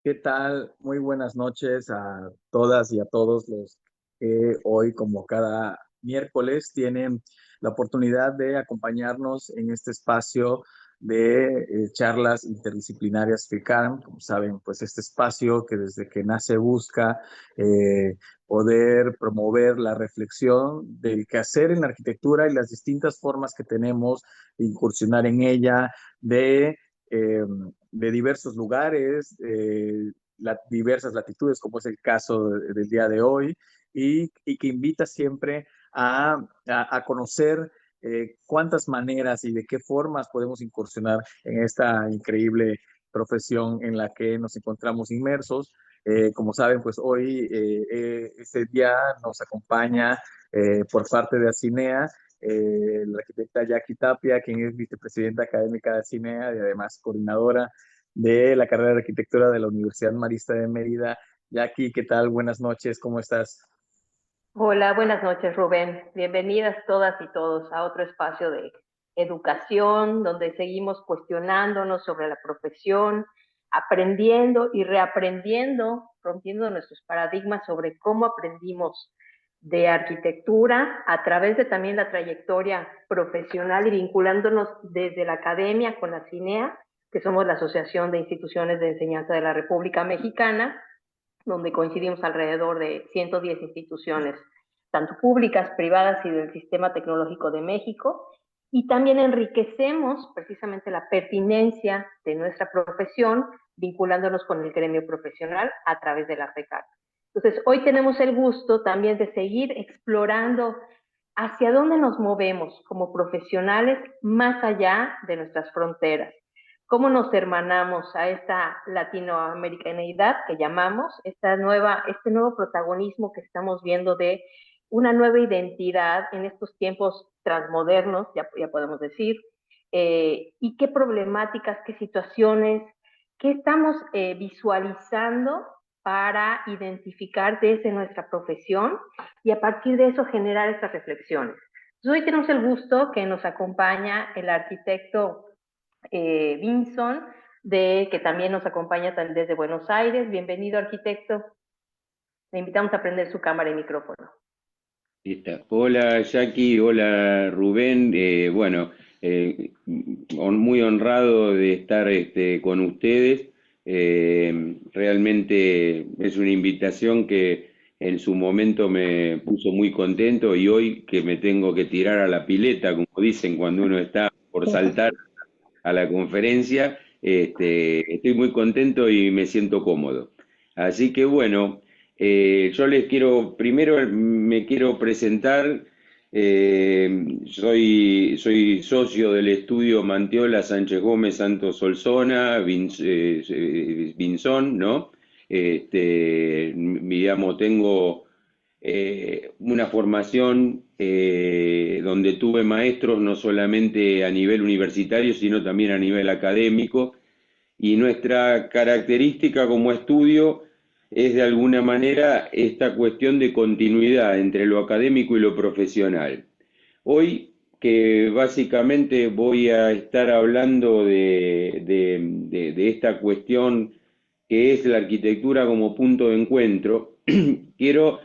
¿Qué tal? Muy buenas noches a todas y a todos los que hoy, como cada miércoles, tienen la oportunidad de acompañarnos en este espacio de charlas interdisciplinarias FICAM. Como saben, pues este espacio que desde que nace busca poder promover la reflexión del quehacer en la arquitectura y las distintas formas que tenemos de incursionar en ella, de eh, de diversos lugares, diversas latitudes, como es el caso del día de hoy, y que invita siempre a conocer cuántas maneras y de qué formas podemos incursionar en esta increíble profesión en la que nos encontramos inmersos. Como saben, pues hoy este día nos acompaña por parte de Acinea la arquitecta Jackie Tapia, quien es vicepresidenta académica de Acinea y además coordinadora de la carrera de arquitectura de la Universidad Marista de Mérida. Jackie, ¿qué tal? Buenas noches, ¿cómo estás? Hola, buenas noches, Rubén. Bienvenidas todas y todos a otro espacio de educación donde seguimos cuestionándonos sobre la profesión, aprendiendo y reaprendiendo, rompiendo nuestros paradigmas sobre cómo aprendimos de arquitectura a través de también la trayectoria profesional y vinculándonos desde la academia con la CINEA, que somos la Asociación de Instituciones de Enseñanza de la República Mexicana, donde coincidimos alrededor de 110 instituciones, tanto públicas, privadas y del Sistema Tecnológico de México, y también enriquecemos precisamente la pertinencia de nuestra profesión vinculándonos con el gremio profesional a través de la RECAT. Entonces, hoy tenemos el gusto también de seguir explorando hacia dónde nos movemos como profesionales más allá de nuestras fronteras, cómo nos hermanamos a esta latinoamericanidad que llamamos, este nuevo protagonismo que estamos viendo de una nueva identidad en estos tiempos transmodernos, ya podemos decir, y qué problemáticas, qué situaciones, qué estamos visualizando para identificar desde nuestra profesión y a partir de eso generar estas reflexiones. Entonces, hoy tenemos el gusto que nos acompaña el arquitecto Vinson, que también nos acompaña desde Buenos Aires. Bienvenido, arquitecto. Le invitamos a prender su cámara y micrófono. Hola Jackie, hola Rubén. Bueno, muy honrado de estar con ustedes. Realmente es una invitación que en su momento me puso muy contento y hoy que me tengo que tirar a la pileta, como dicen cuando uno está por saltar a la conferencia, estoy muy contento y me siento cómodo. Así que bueno, yo les quiero, primero me quiero presentar, soy socio del estudio Mantiola Sánchez Gómez Santos Solsona, Vinzón, ¿no? Digamos, tengo una formación donde tuve maestros no solamente a nivel universitario, sino también a nivel académico, y nuestra característica como estudio es de alguna manera esta cuestión de continuidad entre lo académico y lo profesional. Hoy que básicamente voy a estar hablando de esta cuestión que es la arquitectura como punto de encuentro, quiero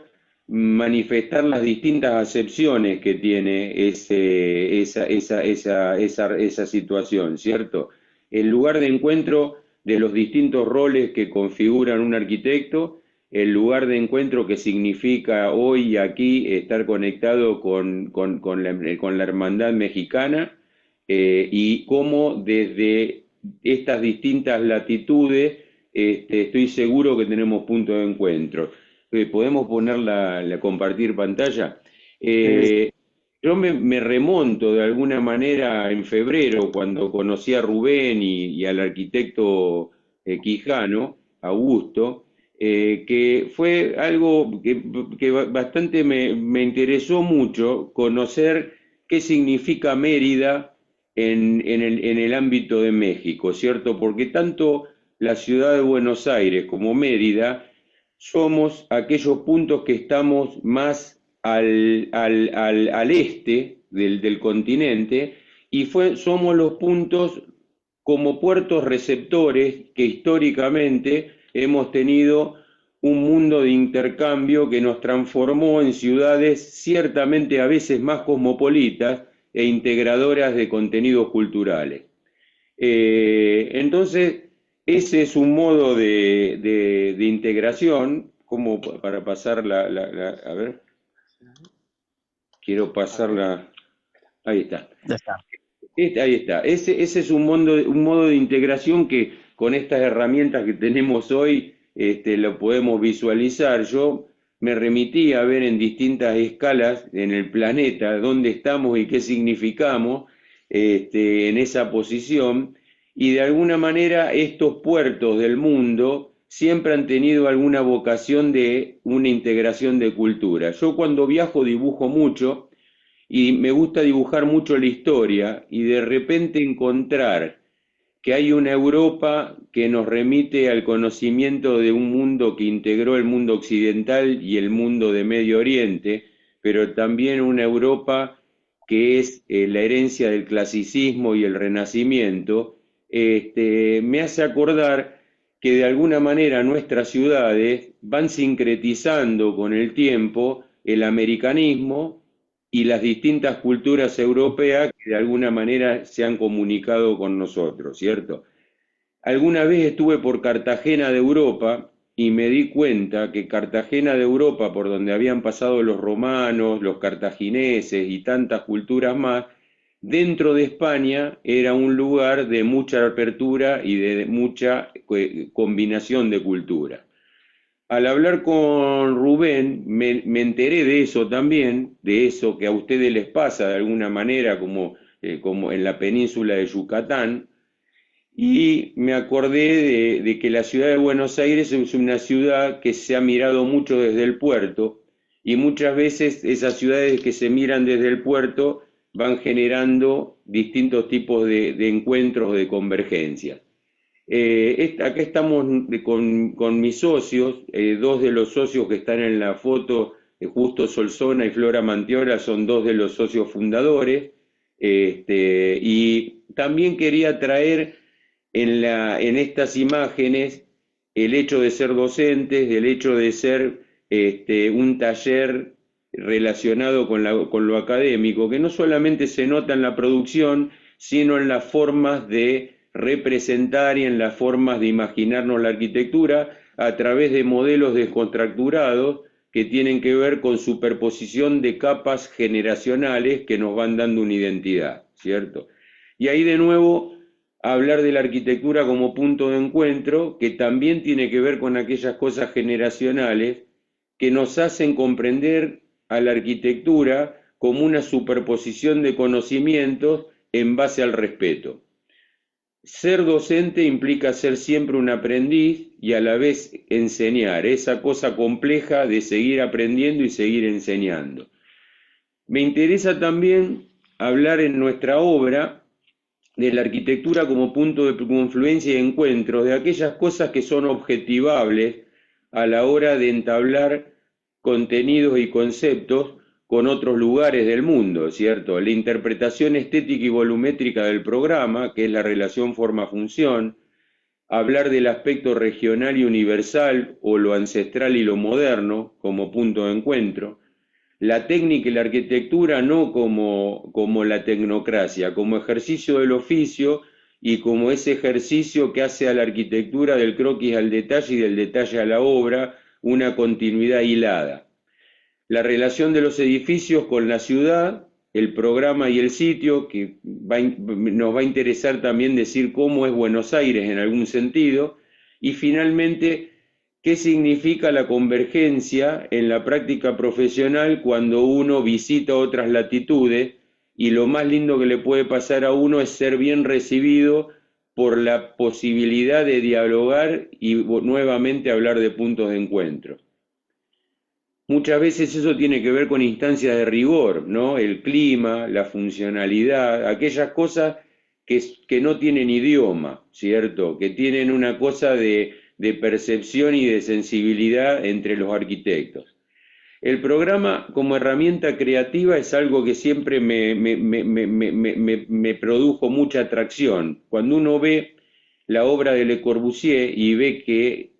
manifestar las distintas acepciones que tiene esa situación, ¿cierto? El lugar de encuentro de los distintos roles que configuran un arquitecto, el lugar de encuentro que significa hoy aquí estar conectado con la hermandad mexicana, y cómo desde estas distintas latitudes estoy seguro que tenemos puntos de encuentro. ¿Podemos compartir pantalla? Es Eh, yo me remonto de alguna manera en febrero, cuando conocí a Rubén y al arquitecto Quijano, Augusto, que fue algo que bastante me interesó mucho conocer qué significa Mérida en el ámbito de México, ¿cierto? Porque tanto la ciudad de Buenos Aires como Mérida somos aquellos puntos que estamos más al este del continente, y somos los puntos como puertos receptores que históricamente hemos tenido un mundo de intercambio que nos transformó en ciudades ciertamente a veces más cosmopolitas e integradoras de contenidos culturales. Entonces, ese es un modo de integración, como para pasar a ver, quiero pasarla, ahí está. Ya está. Ahí está. Ese es un modo de integración que con estas herramientas que tenemos hoy lo podemos visualizar. Yo me remití a ver en distintas escalas en el planeta dónde estamos y qué significamos en esa posición, y de alguna manera estos puertos del mundo siempre han tenido alguna vocación de una integración de cultura. Yo cuando viajo dibujo mucho y me gusta dibujar mucho la historia, y de repente encontrar que hay una Europa que nos remite al conocimiento de un mundo que integró el mundo occidental y el mundo de Medio Oriente, pero también una Europa que es la herencia del clasicismo y el Renacimiento, me hace acordar que de alguna manera nuestras ciudades van sincretizando con el tiempo el americanismo y las distintas culturas europeas que de alguna manera se han comunicado con nosotros, ¿cierto? Alguna vez estuve por Cartagena de Europa y me di cuenta que Cartagena de Europa, por donde habían pasado los romanos, los cartagineses y tantas culturas más, dentro de España era un lugar de mucha apertura y de mucha combinación de cultura. Al hablar con Rubén, me enteré de eso también, de eso que a ustedes les pasa de alguna manera, como en la península de Yucatán, y me acordé de que la ciudad de Buenos Aires es una ciudad que se ha mirado mucho desde el puerto, y muchas veces esas ciudades que se miran desde el puerto van generando distintos tipos de encuentros, de convergencias. Acá estamos con mis socios, dos de los socios que están en la foto, Justo Solsona y Flora Mantiola, son dos de los socios fundadores, y también quería traer en estas imágenes el hecho de ser docentes, el hecho de ser un taller relacionado con lo académico, que no solamente se nota en la producción, sino en las formas de representar y en las formas de imaginarnos la arquitectura a través de modelos descontracturados que tienen que ver con superposición de capas generacionales que nos van dando una identidad, ¿cierto? Y ahí de nuevo hablar de la arquitectura como punto de encuentro, que también tiene que ver con aquellas cosas generacionales que nos hacen comprender a la arquitectura como una superposición de conocimientos en base al respeto. Ser docente implica ser siempre un aprendiz y a la vez enseñar, esa cosa compleja de seguir aprendiendo y seguir enseñando. Me interesa también hablar en nuestra obra de la arquitectura como punto de confluencia y encuentro, de aquellas cosas que son objetivables a la hora de entablar contenidos y conceptos con otros lugares del mundo, ¿cierto? La interpretación estética y volumétrica del programa, que es la relación forma-función, hablar del aspecto regional y universal, o lo ancestral y lo moderno, como punto de encuentro, la técnica y la arquitectura no como la tecnocracia, como ejercicio del oficio y como ese ejercicio que hace a la arquitectura del croquis al detalle y del detalle a la obra una continuidad hilada. La relación de los edificios con la ciudad, el programa y el sitio, que nos va a interesar también decir cómo es Buenos Aires en algún sentido, y finalmente qué significa la convergencia en la práctica profesional cuando uno visita otras latitudes, y lo más lindo que le puede pasar a uno es ser bien recibido por la posibilidad de dialogar y nuevamente hablar de puntos de encuentro. Muchas veces eso tiene que ver con instancias de rigor, ¿no? El clima, la funcionalidad, aquellas cosas que no tienen idioma, ¿cierto? Que tienen una cosa de percepción y de sensibilidad entre los arquitectos. El programa como herramienta creativa es algo que siempre me produjo mucha atracción. Cuando uno ve la obra de Le Corbusier y ve que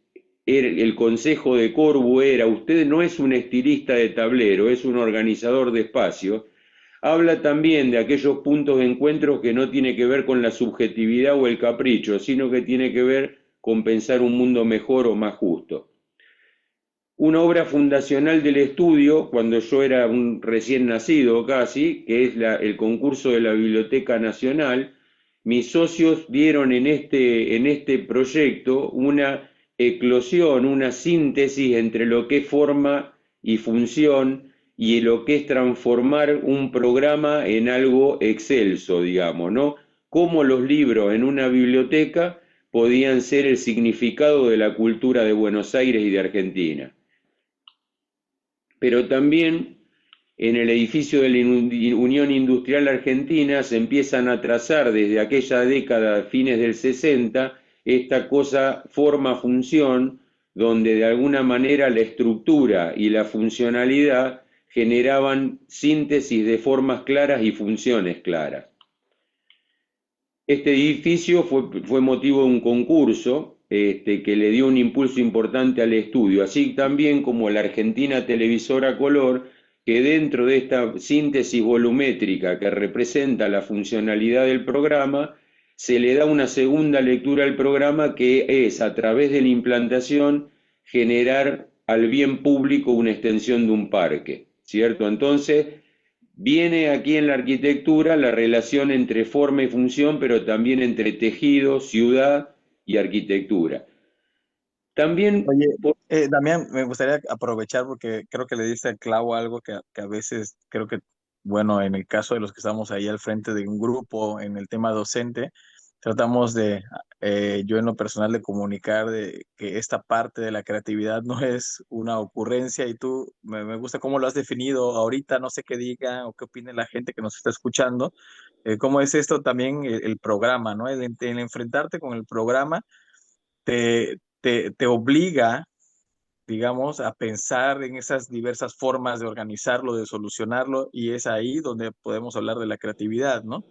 el consejo de Corbu era: usted no es un estilista de tablero, es un organizador de espacio. Habla también de aquellos puntos de encuentro que no tiene que ver con la subjetividad o el capricho, sino que tiene que ver con pensar un mundo mejor o más justo. Una obra fundacional del estudio, cuando yo era un recién nacido casi, que es el concurso de la Biblioteca Nacional. Mis socios dieron en este proyecto una eclosión, una síntesis entre lo que es forma y función y lo que es transformar un programa en algo excelso, digamos, ¿no? Cómo los libros en una biblioteca podían ser el significado de la cultura de Buenos Aires y de Argentina. Pero también en el edificio de la Unión Industrial Argentina se empiezan a trazar desde aquella década, fines del 60, esta cosa forma-función, donde de alguna manera la estructura y la funcionalidad generaban síntesis de formas claras y funciones claras. Este edificio fue motivo de un concurso que le dio un impulso importante al estudio, así también como la Argentina Televisora Color, que dentro de esta síntesis volumétrica que representa la funcionalidad del programa, se le da una segunda lectura al programa, que es, a través de la implantación, generar al bien público una extensión de un parque, ¿cierto? Entonces, viene aquí en la arquitectura la relación entre forma y función, pero también entre tejido, ciudad y arquitectura. También, Oye, Damián, me gustaría aprovechar porque creo que le diste al clavo algo que a veces creo que, bueno, en el caso de los que estamos ahí al frente de un grupo en el tema docente, tratamos de, yo en lo personal, de comunicar de que esta parte de la creatividad no es una ocurrencia y tú, me gusta cómo lo has definido ahorita, no sé qué diga o qué opine la gente que nos está escuchando, cómo es esto también el programa, ¿no? El enfrentarte con el programa te obliga, digamos, a pensar en esas diversas formas de organizarlo, de solucionarlo, y es ahí donde podemos hablar de la creatividad, ¿no?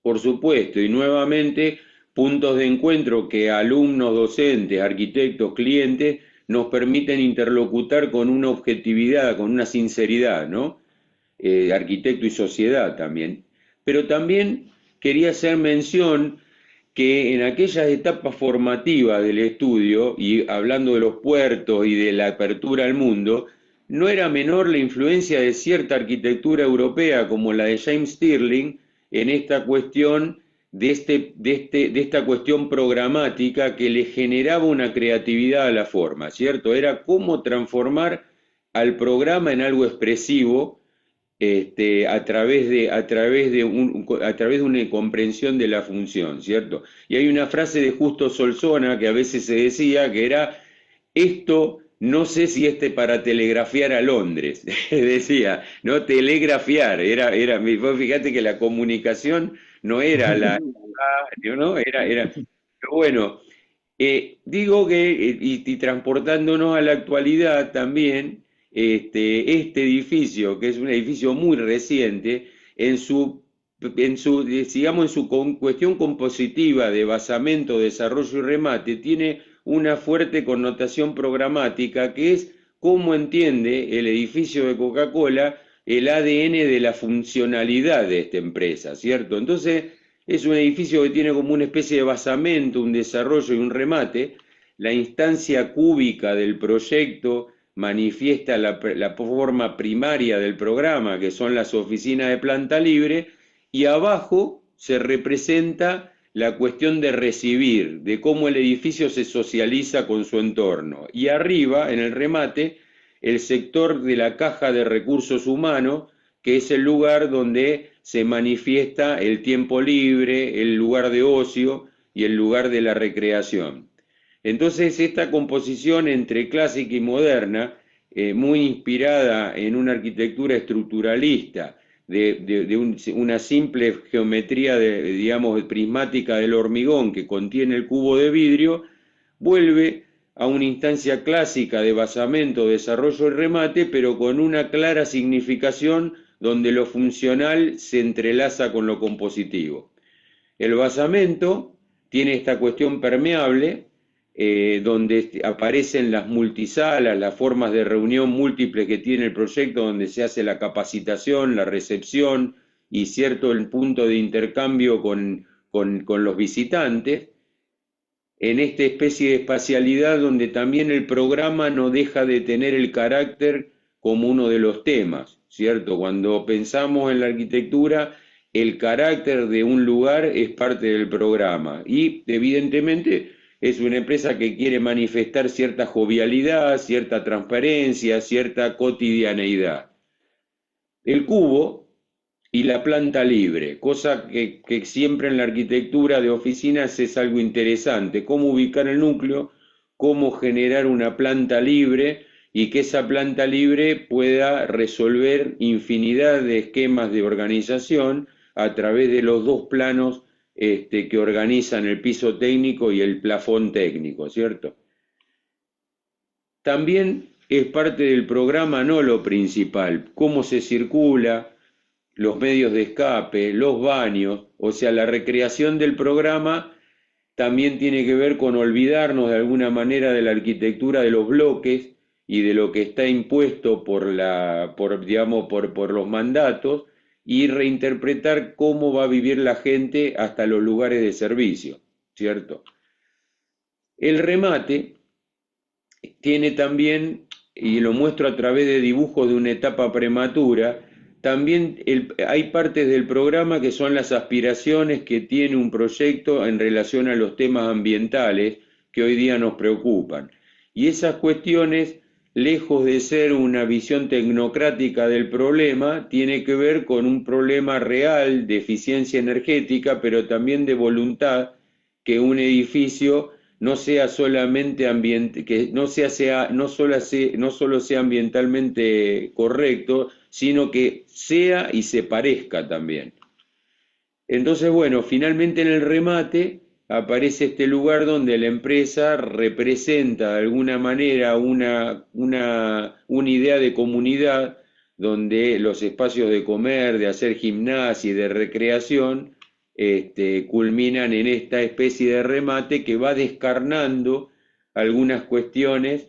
por supuesto, y nuevamente, puntos de encuentro que alumnos, docentes, arquitectos, clientes nos permiten interlocutar con una objetividad, con una sinceridad, ¿no? Arquitecto y sociedad también. Pero también quería hacer mención que en aquellas etapas formativas del estudio, y hablando de los puertos y de la apertura al mundo, no era menor la influencia de cierta arquitectura europea como la de James Stirling en esta cuestión de esta cuestión programática que le generaba una creatividad a la forma, ¿cierto? Era cómo transformar al programa en algo expresivo, a través de una comprensión de la función, ¿cierto? Y hay una frase de Justo Solsona que a veces se decía que era: esto no sé si para telegrafiar a Londres, decía, no telegrafiar, vos fíjate que la comunicación no era ¿no? Pero bueno, digo que, y transportándonos a la actualidad también, este edificio, que es un edificio muy reciente, digamos, en su cuestión compositiva de basamento, desarrollo y remate, tiene una fuerte connotación programática, que es cómo entiende el edificio de Coca-Cola el ADN de la funcionalidad de esta empresa, ¿cierto? Entonces, es un edificio que tiene como una especie de basamento, un desarrollo y un remate. La instancia cúbica del proyecto manifiesta la forma primaria del programa, que son las oficinas de planta libre, y abajo se representa la cuestión de recibir, de cómo el edificio se socializa con su entorno. Y arriba, en el remate, el sector de la caja de recursos humanos, que es el lugar donde se manifiesta el tiempo libre, el lugar de ocio y el lugar de la recreación. Entonces, esta composición entre clásica y moderna, muy inspirada en una arquitectura estructuralista, una simple geometría, digamos, prismática del hormigón que contiene el cubo de vidrio, vuelve a una instancia clásica de basamento, desarrollo y remate, pero con una clara significación donde lo funcional se entrelaza con lo compositivo. El basamento tiene esta cuestión permeable, donde aparecen las multisalas, las formas de reunión múltiples que tiene el proyecto, donde se hace la capacitación, la recepción y cierto el punto de intercambio con los visitantes, en esta especie de espacialidad donde también el programa no deja de tener el carácter como uno de los temas, ¿cierto? Cuando pensamos en la arquitectura, el carácter de un lugar es parte del programa y evidentemente es una empresa que quiere manifestar cierta jovialidad, cierta transparencia, cierta cotidianeidad. El cubo y la planta libre, cosa que siempre en la arquitectura de oficinas es algo interesante, cómo ubicar el núcleo, cómo generar una planta libre y que esa planta libre pueda resolver infinidad de esquemas de organización a través de los dos planos que organizan el piso técnico y el plafón técnico, ¿cierto? También es parte del programa, no lo principal, cómo se circula, los medios de escape, los baños, o sea, la recreación del programa también tiene que ver con olvidarnos de alguna manera de la arquitectura de los bloques y de lo que está impuesto por los mandatos y reinterpretar cómo va a vivir la gente hasta los lugares de servicio, ¿cierto? El remate tiene también, y lo muestro a través de dibujos de una etapa prematura, también hay partes del programa que son las aspiraciones que tiene un proyecto en relación a los temas ambientales que hoy día nos preocupan. Y esas cuestiones, lejos de ser una visión tecnocrática del problema, tiene que ver con un problema real de eficiencia energética, pero también de voluntad que un edificio no sea solamente que no solo sea ambientalmente correcto, sino que sea y se parezca también. Entonces, bueno, finalmente en el remate aparece este lugar donde la empresa representa de alguna manera una idea de comunidad, donde los espacios de comer, de hacer gimnasia y de recreación culminan en esta especie de remate que va descarnando algunas cuestiones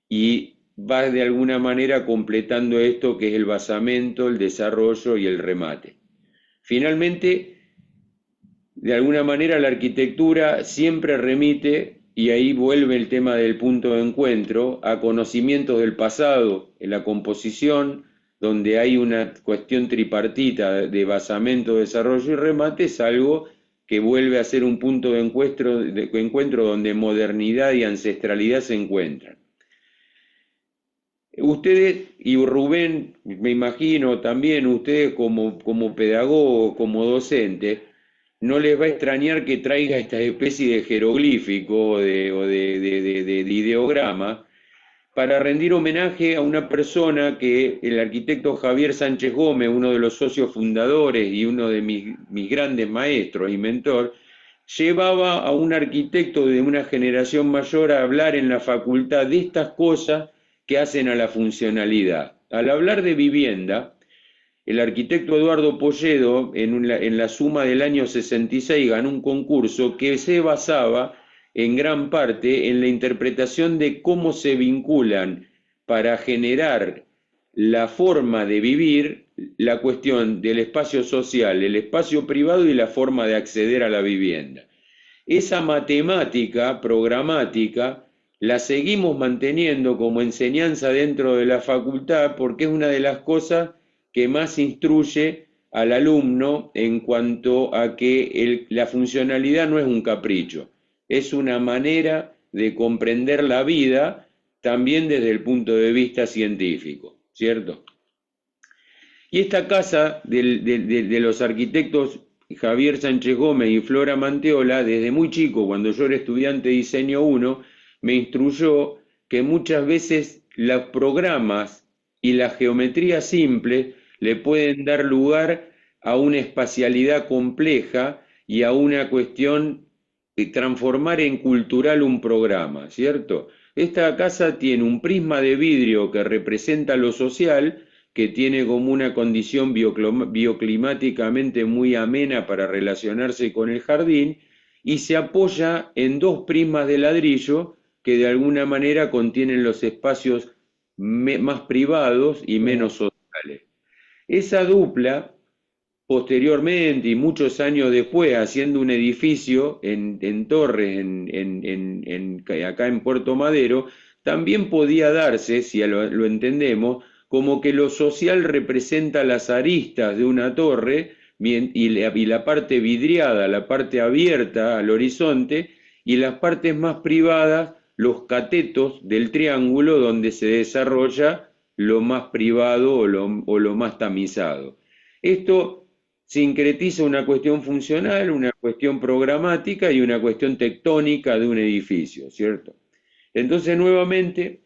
y va de alguna manera completando esto que es el basamento, el desarrollo y el remate. Finalmente, de alguna manera la arquitectura siempre remite, y ahí vuelve el tema del punto de encuentro, a conocimientos del pasado, en la composición, donde hay una cuestión tripartita de basamento, desarrollo y remate, es algo que vuelve a ser un punto de encuentro donde modernidad y ancestralidad se encuentran. Ustedes, y Rubén, me imagino también ustedes como pedagogos, como docentes, no les va a extrañar que traiga esta especie de jeroglífico o de ideograma para rendir homenaje a una persona que el arquitecto Javier Sánchez Gómez, uno de los socios fundadores y uno de mis grandes maestros y mentor, llevaba a un arquitecto de una generación mayor a hablar en la facultad de estas cosas que hacen a la funcionalidad. Al hablar de vivienda, el arquitecto Eduardo Polledo, en la suma del año 66, ganó un concurso que se basaba en gran parte en la interpretación de cómo se vinculan para generar la forma de vivir, la cuestión del espacio social, el espacio privado y la forma de acceder a la vivienda. Esa matemática programática la seguimos manteniendo como enseñanza dentro de la facultad porque es una de las cosas que más instruye al alumno en cuanto a que la funcionalidad no es un capricho, es una manera de comprender la vida también desde el punto de vista científico, ¿cierto? Y esta casa de los arquitectos Javier Sánchez Gómez y Flora Manteola, desde muy chico, cuando yo era estudiante de diseño 1, me instruyó que muchas veces los programas y la geometría simple le pueden dar lugar a una espacialidad compleja y a una cuestión de transformar en cultural un programa, ¿cierto? Esta casa tiene un prisma de vidrio que representa lo social, que tiene como una condición bioclimáticamente muy amena para relacionarse con el jardín, y se apoya en dos prismas de ladrillo que de alguna manera contienen los espacios más privados y Sí, menos sociales. Esa dupla, posteriormente y muchos años después, haciendo un edificio en Torres, acá en Puerto Madero, también podía darse, si lo entendemos, como que lo social representa las aristas de una torre y la parte vidriada, la parte abierta al horizonte, y las partes más privadas, los catetos del triángulo donde se desarrolla lo más privado o lo más tamizado. Esto sincretiza una cuestión funcional, una cuestión programática y una cuestión tectónica de un edificio, ¿cierto? Entonces, nuevamente,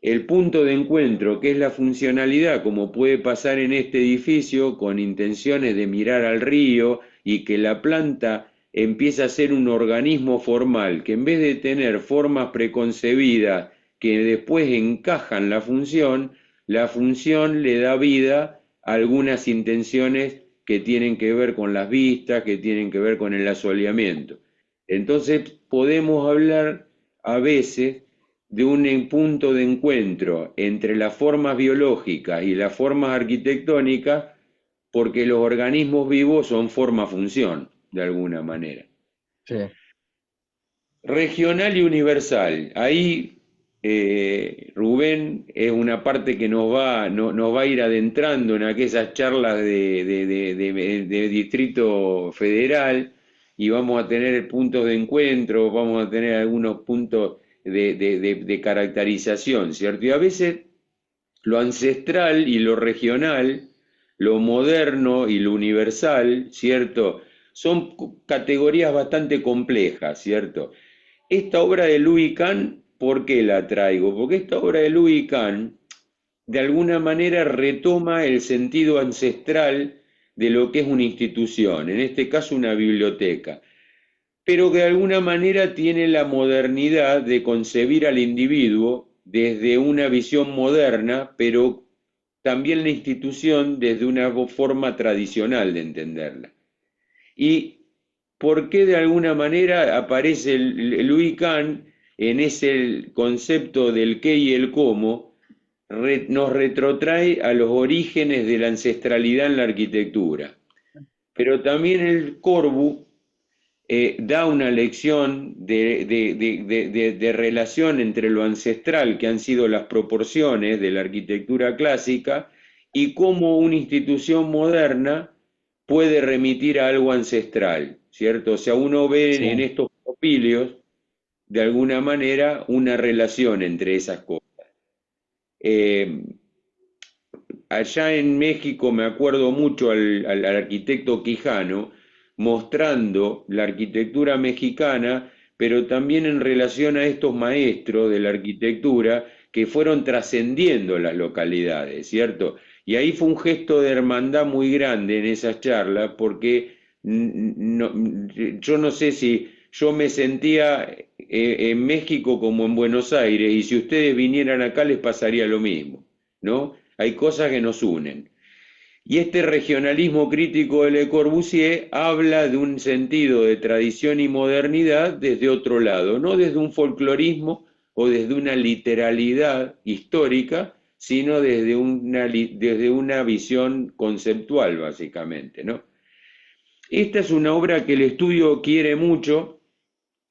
el punto de encuentro, que es la funcionalidad, como puede pasar en este edificio, con intenciones de mirar al río y que la planta empieza a ser un organismo formal, que en vez de tener formas preconcebidas que después encajan la función le da vida a algunas intenciones que tienen que ver con las vistas, que tienen que ver con el asoleamiento. Entonces podemos hablar a veces de un punto de encuentro entre las formas biológicas y las formas arquitectónicas, porque los organismos vivos son forma-función, de alguna manera. sí, Regional y universal. Ahí, Rubén, es una parte que nos va a ir adentrando en aquellas charlas de Distrito Federal, y vamos a tener puntos de encuentro, vamos a tener algunos puntos de caracterización, ¿cierto? Y a veces lo ancestral y lo regional, lo moderno y lo universal, ¿cierto? Son categorías bastante complejas, ¿cierto? Esta obra de Louis Kahn, ¿por qué la traigo? Porque esta obra de Louis Kahn de alguna manera retoma el sentido ancestral de lo que es una institución, en este caso una biblioteca, pero que de alguna manera tiene la modernidad de concebir al individuo desde una visión moderna, pero también la institución desde una forma tradicional de entenderla. ¿Y por qué de alguna manera aparece Louis Kahn en ese concepto del qué y el cómo? Nos retrotrae a los orígenes de la ancestralidad en la arquitectura. Pero también el Corbu da una lección de relación entre lo ancestral, que han sido las proporciones de la arquitectura clásica, y cómo una institución moderna puede remitir a algo ancestral, ¿cierto? O sea, uno ve sí. en estos propilios, de alguna manera, una relación entre esas cosas. Eh, Allá en México me acuerdo mucho al arquitecto Quijano mostrando la arquitectura mexicana, pero también en relación a estos maestros de la arquitectura que fueron trascendiendo las localidades, ¿cierto? Y ahí fue un gesto de hermandad muy grande en esas charlas, porque yo no sé si yo me sentía en México como en Buenos Aires, y si ustedes vinieran acá les pasaría lo mismo, ¿no? Hay cosas que nos unen. Y este regionalismo crítico de Le Corbusier habla de un sentido de tradición y modernidad desde otro lado, no desde un folclorismo o desde una literalidad histórica, sino desde una visión conceptual, básicamente, ¿no? Esta es una obra que el estudio quiere mucho.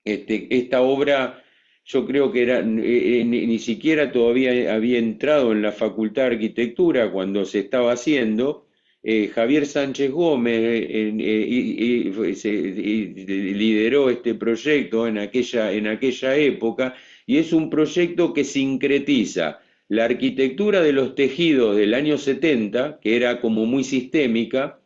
Esta obra yo creo que ni siquiera todavía había entrado en la Facultad de Arquitectura cuando se estaba haciendo. Javier Sánchez Gómez lideró este proyecto en aquella época, y es un proyecto que sincretiza la arquitectura de los tejidos del año 70, que era como muy sistémica,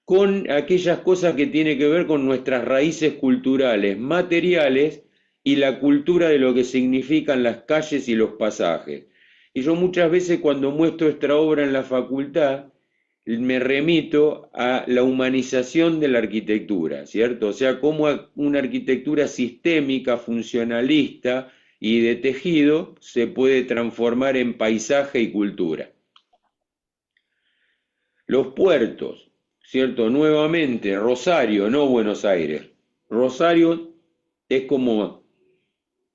con aquellas cosas que tienen que ver con nuestras raíces culturales, materiales, y la cultura de lo que significan las calles y los pasajes. Y yo muchas veces cuando muestro esta obra en la facultad, me remito a la humanización de la arquitectura, ¿cierto? O sea, cómo una arquitectura sistémica, funcionalista y de tejido se puede transformar en paisaje y cultura. Los puertos, ¿cierto? Nuevamente, Rosario, no Buenos Aires. Rosario es como,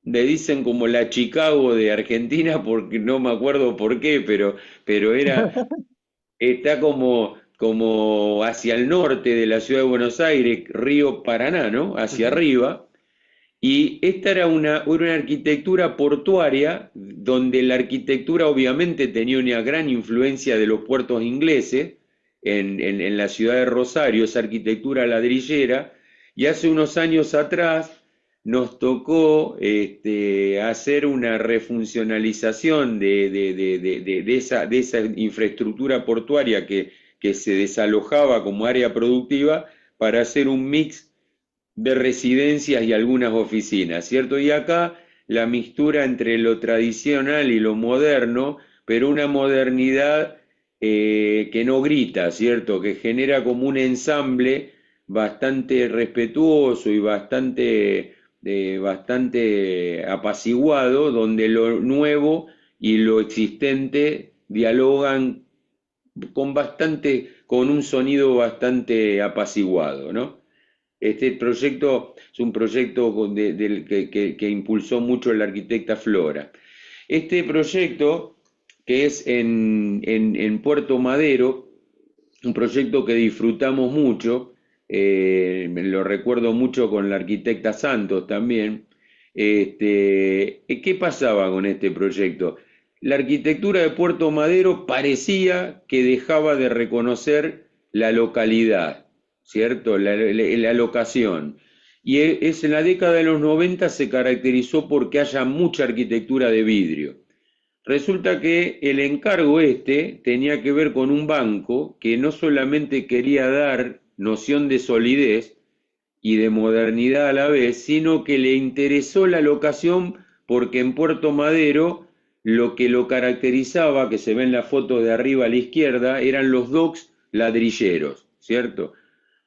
le dicen como la Chicago de Argentina, porque no me acuerdo por qué, pero está como hacia el norte de la ciudad de Buenos Aires, Río Paraná, ¿no? Hacia Ujú. arriba. Y esta era una arquitectura portuaria, donde la arquitectura obviamente tenía una gran influencia de los puertos ingleses en la ciudad de Rosario, esa arquitectura ladrillera, y hace unos años atrás nos tocó hacer una refuncionalización de esa infraestructura portuaria que se desalojaba como área productiva para hacer un mix de residencias y algunas oficinas, ¿cierto? Y acá la mixtura entre lo tradicional y lo moderno, pero una modernidad que no grita, ¿cierto? Que genera como un ensamble bastante respetuoso y bastante apaciguado, donde lo nuevo y lo existente dialogan con un sonido bastante apaciguado, ¿no? Este proyecto es un proyecto que impulsó mucho la arquitecta Flora. Este proyecto, que es en Puerto Madero, un proyecto que disfrutamos mucho, lo recuerdo mucho con la arquitecta Santos también. ¿Qué pasaba con este proyecto? La arquitectura de Puerto Madero parecía que dejaba de reconocer la localidad, ¿cierto? La locación. Y es en la década de los 90 se caracterizó porque haya mucha arquitectura de vidrio. Resulta que el encargo tenía que ver con un banco que no solamente quería dar noción de solidez y de modernidad a la vez, sino que le interesó la locación porque en Puerto Madero lo que lo caracterizaba, que se ve en la foto de arriba a la izquierda, eran los docks ladrilleros, ¿cierto?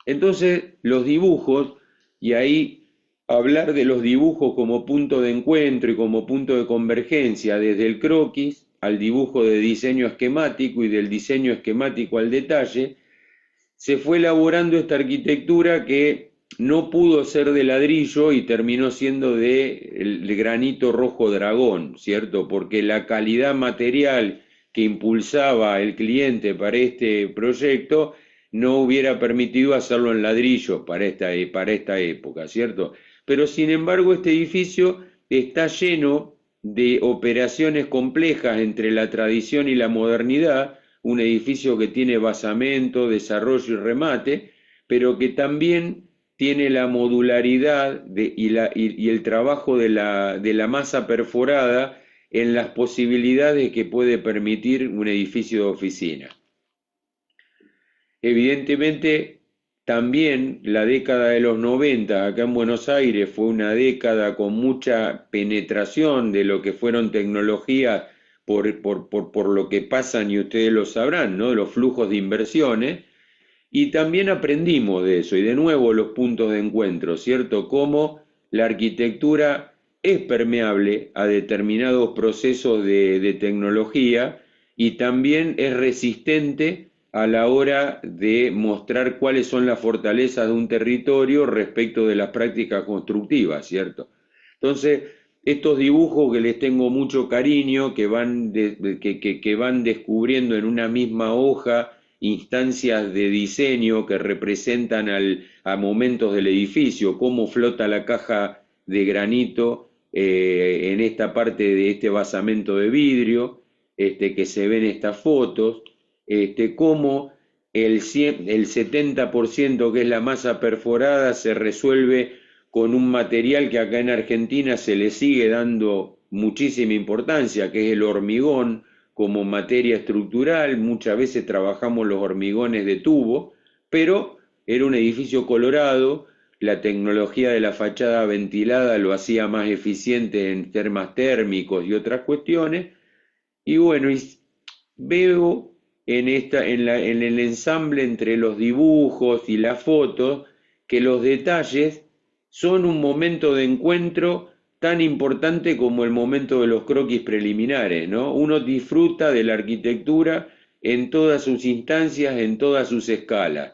Entonces, los dibujos, y ahí hablar de los dibujos como punto de encuentro y como punto de convergencia, desde el croquis al dibujo de diseño esquemático y del diseño esquemático al detalle, se fue elaborando esta arquitectura que no pudo ser de ladrillo y terminó siendo de granito rojo dragón, ¿cierto? Porque la calidad material que impulsaba el cliente para este proyecto no hubiera permitido hacerlo en ladrillo para esta época, ¿cierto? Pero sin embargo este edificio está lleno de operaciones complejas entre la tradición y la modernidad, un edificio que tiene basamento, desarrollo y remate, pero que también tiene la modularidad y el trabajo de la masa perforada en las posibilidades que puede permitir un edificio de oficina. Evidentemente, también la década de los 90 acá en Buenos Aires fue una década con mucha penetración de lo que fueron tecnologías por lo que pasan y ustedes lo sabrán, ¿no? Los flujos de inversiones. Y también aprendimos de eso, y de nuevo los puntos de encuentro, ¿cierto? Cómo la arquitectura es permeable a determinados procesos de tecnología y también es resistente a la hora de mostrar cuáles son las fortalezas de un territorio respecto de las prácticas constructivas, ¿cierto? Entonces, estos dibujos que les tengo mucho cariño, que van descubriendo en una misma hoja instancias de diseño que representan a momentos del edificio, cómo flota la caja de granito en esta parte de este basamento de vidrio, que se ven estas fotos, cómo el 70% que es la masa perforada se resuelve con un material que acá en Argentina se le sigue dando muchísima importancia, que es el hormigón como materia estructural. Muchas veces trabajamos los hormigones de tubo, pero era un edificio colorado, la tecnología de la fachada ventilada lo hacía más eficiente en temas térmicos y otras cuestiones, y bueno, veo en el ensamble entre los dibujos y las fotos que los detalles son un momento de encuentro tan importante como el momento de los croquis preliminares, ¿no? Uno disfruta de la arquitectura en todas sus instancias, en todas sus escalas.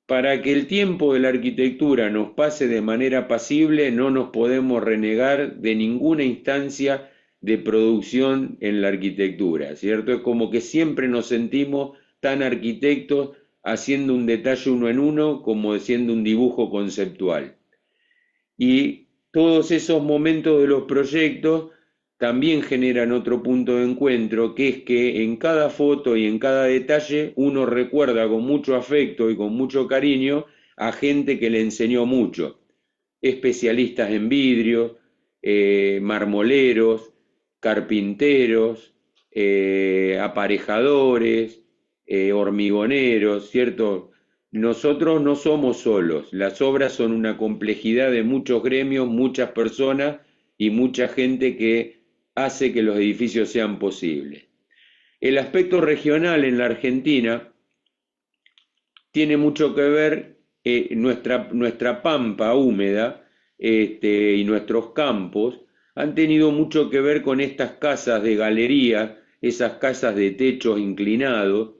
Para que el tiempo de la arquitectura nos pase de manera pasible, no nos podemos renegar de ninguna instancia de producción en la arquitectura, ¿cierto? Es como que siempre nos sentimos tan arquitectos haciendo un detalle uno en uno como haciendo un dibujo conceptual. Y todos esos momentos de los proyectos también generan otro punto de encuentro, que es que en cada foto y en cada detalle uno recuerda con mucho afecto y con mucho cariño a gente que le enseñó mucho, especialistas en vidrio, marmoleros, carpinteros, aparejadores, hormigoneros, ¿cierto? Nosotros no somos solos, las obras son una complejidad de muchos gremios, muchas personas y mucha gente que hace que los edificios sean posibles. El aspecto regional en la Argentina tiene mucho que ver, nuestra pampa húmeda, y nuestros campos han tenido mucho que ver con estas casas de galería, esas casas de techos inclinados,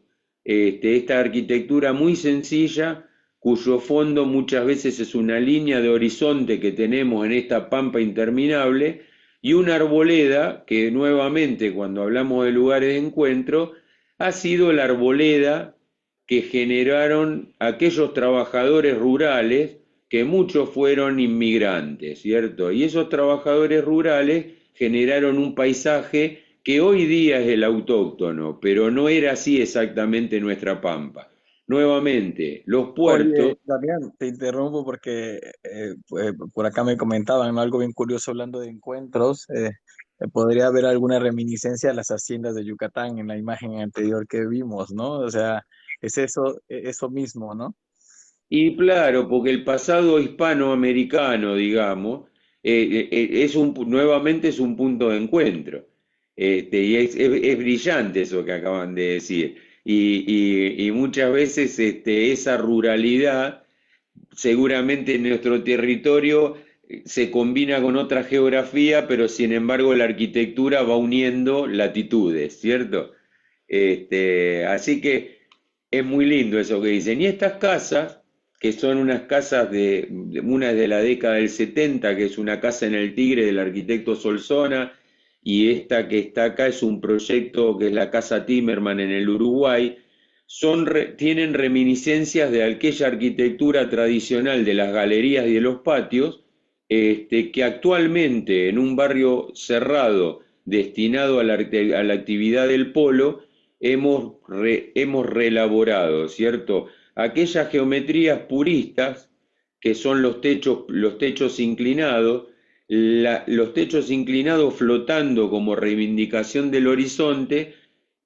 esta arquitectura muy sencilla, cuyo fondo muchas veces es una línea de horizonte que tenemos en esta pampa interminable, y una arboleda que nuevamente, cuando hablamos de lugares de encuentro, ha sido la arboleda que generaron aquellos trabajadores rurales, que muchos fueron inmigrantes, ¿cierto? Y esos trabajadores rurales generaron un paisaje que hoy día es el autóctono, pero no era así exactamente nuestra pampa. Nuevamente, los puertos. Oye, Damián, te interrumpo porque por acá me comentaban, ¿no? Algo bien curioso hablando de encuentros. Podría haber alguna reminiscencia a las haciendas de Yucatán en la imagen anterior que vimos, ¿no? O sea, es eso, eso mismo, ¿no? Y claro, porque el pasado hispanoamericano, digamos, nuevamente es un punto de encuentro. Y es brillante eso que acaban de decir. Y muchas veces, esa ruralidad, seguramente en nuestro territorio, se combina con otra geografía, pero sin embargo la arquitectura va uniendo latitudes, ¿cierto? Así que es muy lindo eso que dicen. Y estas casas, que son unas casas una es de la década del 70, que es una casa en el Tigre del arquitecto Solsona, y esta que está acá es un proyecto que es la Casa Timerman en el Uruguay, tienen reminiscencias de aquella arquitectura tradicional de las galerías y de los patios, que actualmente en un barrio cerrado destinado a la actividad del polo, hemos reelaborado, ¿cierto? Aquellas geometrías puristas que son los techos inclinados, los techos inclinados flotando como reivindicación del horizonte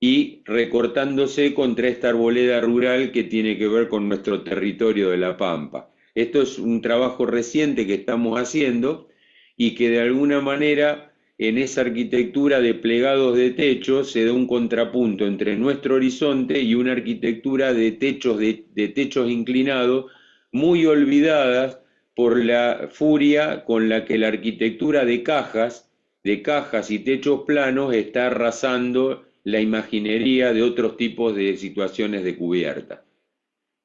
y recortándose contra esta arboleda rural que tiene que ver con nuestro territorio de La Pampa. Esto es un trabajo reciente que estamos haciendo y que de alguna manera en esa arquitectura de plegados de techo se da un contrapunto entre nuestro horizonte y una arquitectura de techos inclinados muy olvidadas por la furia con la que la arquitectura de cajas y techos planos está arrasando la imaginería de otros tipos de situaciones de cubierta.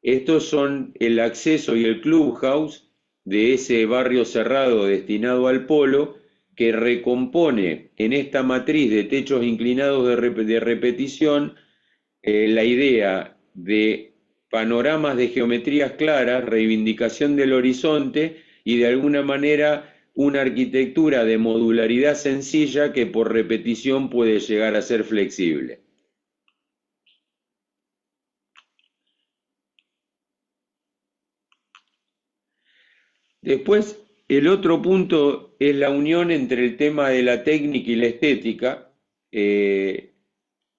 Estos son el acceso y el clubhouse de ese barrio cerrado destinado al polo, que recompone en esta matriz de techos inclinados de repetición, la idea de panoramas de geometrías claras, reivindicación del horizonte y de alguna manera una arquitectura de modularidad sencilla que por repetición puede llegar a ser flexible. Después, el otro punto es la unión entre el tema de la técnica y la estética,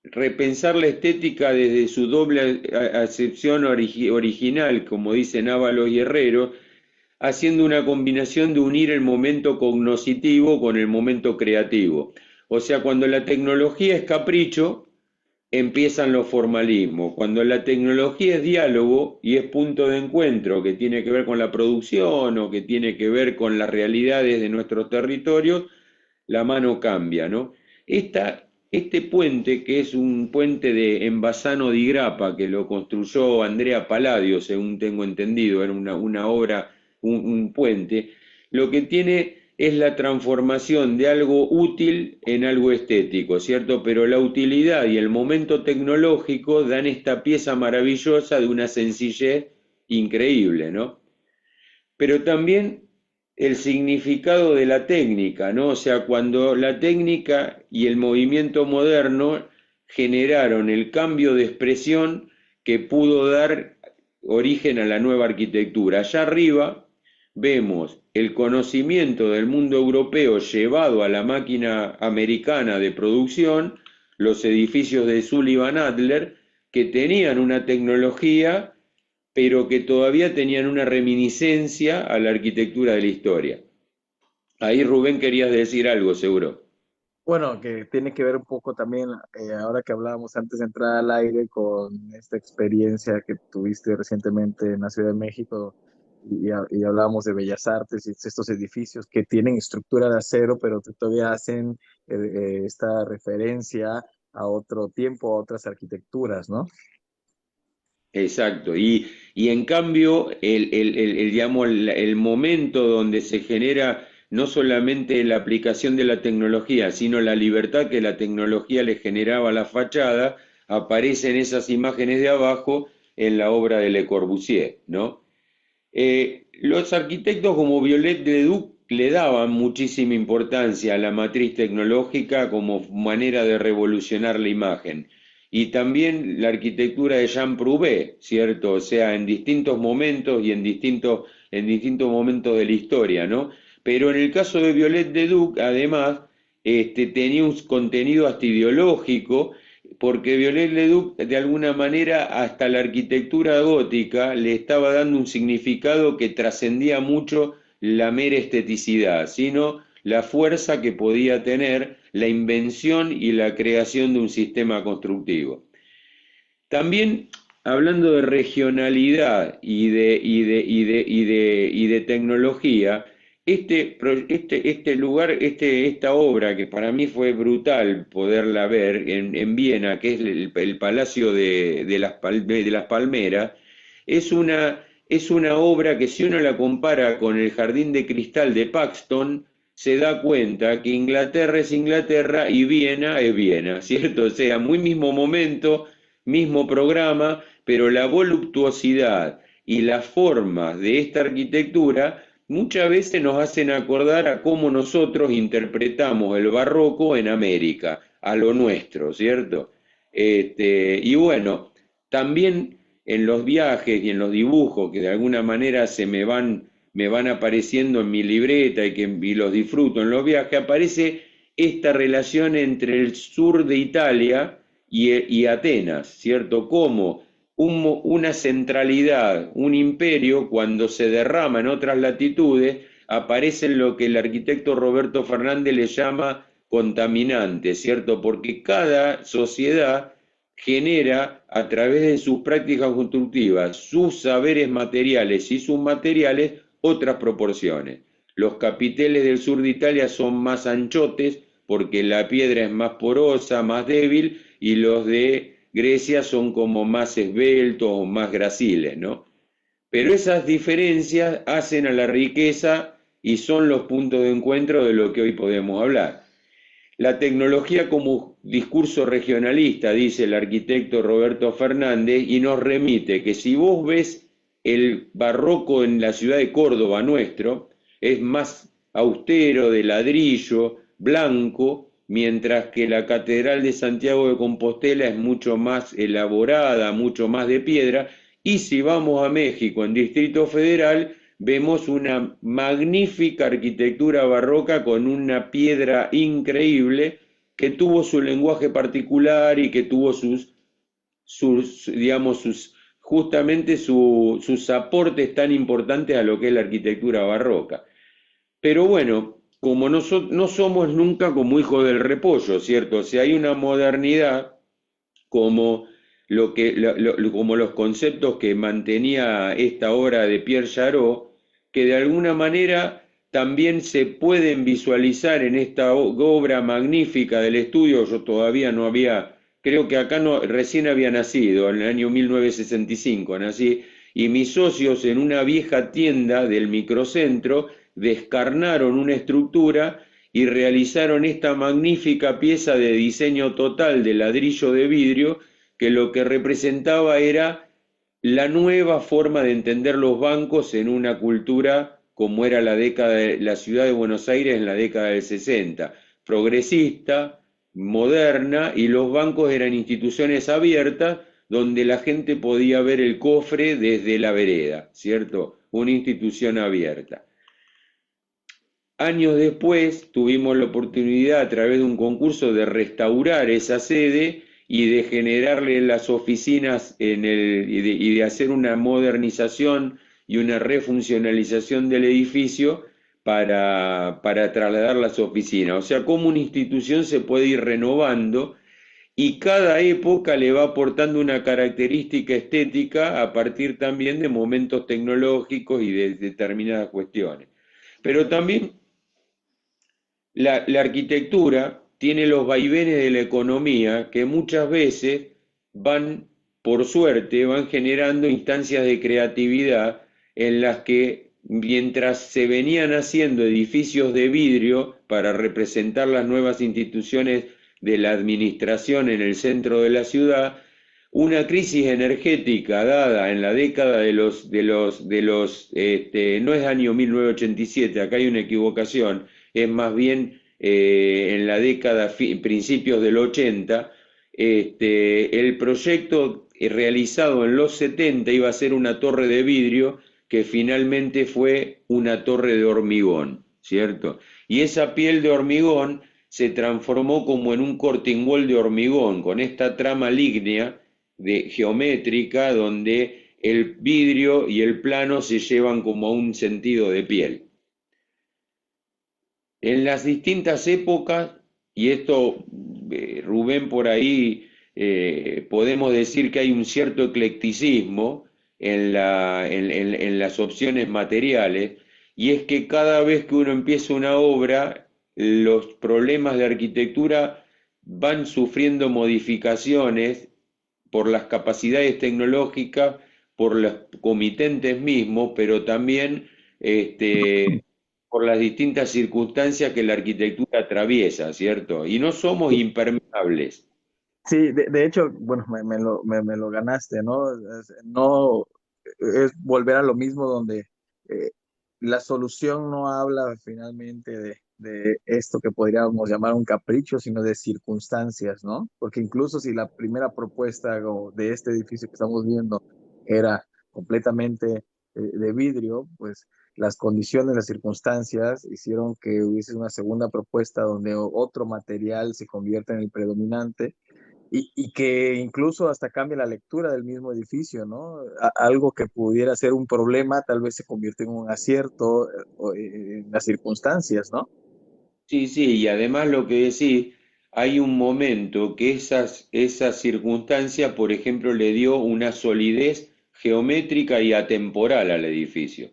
repensar la estética desde su doble acepción original, como dicen Ábalos y Herrero, haciendo una combinación de unir el momento cognoscitivo con el momento creativo. O sea, cuando la tecnología es capricho, empiezan los formalismos. Cuando la tecnología es diálogo y es punto de encuentro, que tiene que ver con la producción o que tiene que ver con las realidades de nuestros territorios, la mano cambia, ¿no? este puente, que es un puente en Bassano di Grappa, que lo construyó Andrea Palladio, según tengo entendido, era una obra, un puente, lo que tiene es la transformación de algo útil en algo estético, ¿cierto? Pero la utilidad y el momento tecnológico dan esta pieza maravillosa de una sencillez increíble, ¿no? Pero también el significado de la técnica, ¿no? O sea, cuando la técnica y el movimiento moderno generaron el cambio de expresión que pudo dar origen a la nueva arquitectura. Allá arriba vemos el conocimiento del mundo europeo llevado a la máquina americana de producción, los edificios de Sullivan Adler, que tenían una tecnología pero que todavía tenían una reminiscencia a la arquitectura de la historia. Ahí Rubén querías decir algo, seguro. Bueno, que tiene que ver un poco también, ahora que hablábamos antes de entrar al aire, con esta experiencia que tuviste recientemente en la Ciudad de México y hablábamos de Bellas Artes y estos edificios que tienen estructura de acero, pero que todavía hacen esta referencia a otro tiempo, a otras arquitecturas, ¿no? Exacto. Y en cambio, digamos, el momento donde se genera no solamente la aplicación de la tecnología, sino la libertad que la tecnología le generaba a la fachada, aparecen esas imágenes de abajo en la obra de Le Corbusier, ¿no? Los arquitectos como Viollet-le-Duc le daban muchísima importancia a la matriz tecnológica como manera de revolucionar la imagen. Y también la arquitectura de Jean Prouvé, ¿cierto? O sea, en distintos momentos y en distintos momentos de la historia, ¿no? Pero en el caso de Viollet-le-Duc, además, tenía un contenido hasta ideológico porque Viollet-le-Duc de alguna manera hasta la arquitectura gótica le estaba dando un significado que trascendía mucho la mera esteticidad, sino la fuerza que podía tener la invención y la creación de un sistema constructivo. También hablando de regionalidad y de tecnología, este lugar, esta obra que para mí fue brutal poderla ver en Viena, que es el Palacio de las Palmeras, es una obra que si uno la compara con el Jardín de Cristal de Paxton, se da cuenta que Inglaterra es Inglaterra y Viena es Viena, ¿cierto? O sea, muy mismo momento, mismo programa, pero la voluptuosidad y las formas de esta arquitectura muchas veces nos hacen acordar a cómo nosotros interpretamos el barroco en América, a lo nuestro, ¿cierto? Y bueno, también en los viajes y en los dibujos que de alguna manera me van apareciendo en mi libreta y los disfruto en los viajes, aparece esta relación entre el sur de Italia y Atenas, ¿cierto? Como una centralidad, un imperio, cuando se derrama en otras latitudes, aparece lo que el arquitecto Roberto Fernández le llama contaminante, ¿cierto? Porque cada sociedad genera a través de sus prácticas constructivas, sus saberes materiales y sus materiales otras proporciones. Los capiteles del sur de Italia son más anchotes porque la piedra es más porosa, más débil, y los de Grecia son como más esbeltos o más graciles, ¿no? Pero esas diferencias hacen a la riqueza y son los puntos de encuentro de lo que hoy podemos hablar. La tecnología como discurso regionalista, dice el arquitecto Roberto Fernández, y nos remite que si vos ves el barroco en la ciudad de Córdoba nuestro, es más austero, de ladrillo, blanco, mientras que la Catedral de Santiago de Compostela es mucho más elaborada, mucho más de piedra, y si vamos a México, en Distrito Federal, vemos una magnífica arquitectura barroca con una piedra increíble que tuvo su lenguaje particular y que tuvo digamos, justamente sus aportes tan importantes a lo que es la arquitectura barroca. Pero bueno, como no somos nunca como hijos del repollo, ¿cierto? O sea, hay una modernidad como como los conceptos que mantenía esta obra de Pierre Jarreau, que de alguna manera también se pueden visualizar en esta obra magnífica del estudio. Yo todavía no había, creo que acá no, recién había nacido, en el año 1965 nací, y mis socios en una vieja tienda del microcentro descarnaron una estructura y realizaron esta magnífica pieza de diseño total de ladrillo de vidrio, que lo que representaba era la nueva forma de entender los bancos en una cultura como era la ciudad de Buenos Aires en la década del 60, progresista, moderna, y los bancos eran instituciones abiertas donde la gente podía ver el cofre desde la vereda, ¿cierto? Una institución abierta. Años después tuvimos la oportunidad a través de un concurso de restaurar esa sede y de generarle las oficinas y de hacer una modernización y una refuncionalización del edificio para trasladar las oficinas. O sea, cómo una institución se puede ir renovando y cada época le va aportando una característica estética a partir también de momentos tecnológicos y de determinadas cuestiones. Pero también la arquitectura tiene los vaivenes de la economía que muchas veces van, por suerte, van generando instancias de creatividad en las que mientras se venían haciendo edificios de vidrio para representar las nuevas instituciones de la administración en el centro de la ciudad, una crisis energética dada en la década no es año 1987, acá hay una equivocación, es más bien en la década, principios del 80, el proyecto realizado en los 70 iba a ser una torre de vidrio que finalmente fue una torre de hormigón, ¿cierto? Y esa piel de hormigón se transformó como en un cortingol de hormigón, con esta trama lígnea geométrica donde el vidrio y el plano se llevan como a un sentido de piel. En las distintas épocas, y esto Rubén por ahí podemos decir que hay un cierto eclecticismo en las opciones materiales, y es que cada vez que uno empieza una obra, los problemas de arquitectura van sufriendo modificaciones por las capacidades tecnológicas, por los comitentes mismos, pero también por las distintas circunstancias que la arquitectura atraviesa, ¿cierto? Y no somos impermeables. Sí, de hecho, bueno, me lo ganaste, ¿no? No es volver a lo mismo donde eh, la solución no habla finalmente de esto que podríamos llamar un capricho, sino de circunstancias, ¿no? Porque incluso si la primera propuesta de este edificio que estamos viendo era completamente de vidrio, pues las condiciones, las circunstancias hicieron que hubiese una segunda propuesta donde otro material se convierta en el predominante y que incluso hasta cambia la lectura del mismo edificio, ¿no? Algo que pudiera ser un problema tal vez se convierte en un acierto en las circunstancias, ¿no? Sí, sí, y además lo que decís, hay un momento que esa circunstancia, por ejemplo, le dio una solidez geométrica y atemporal al edificio.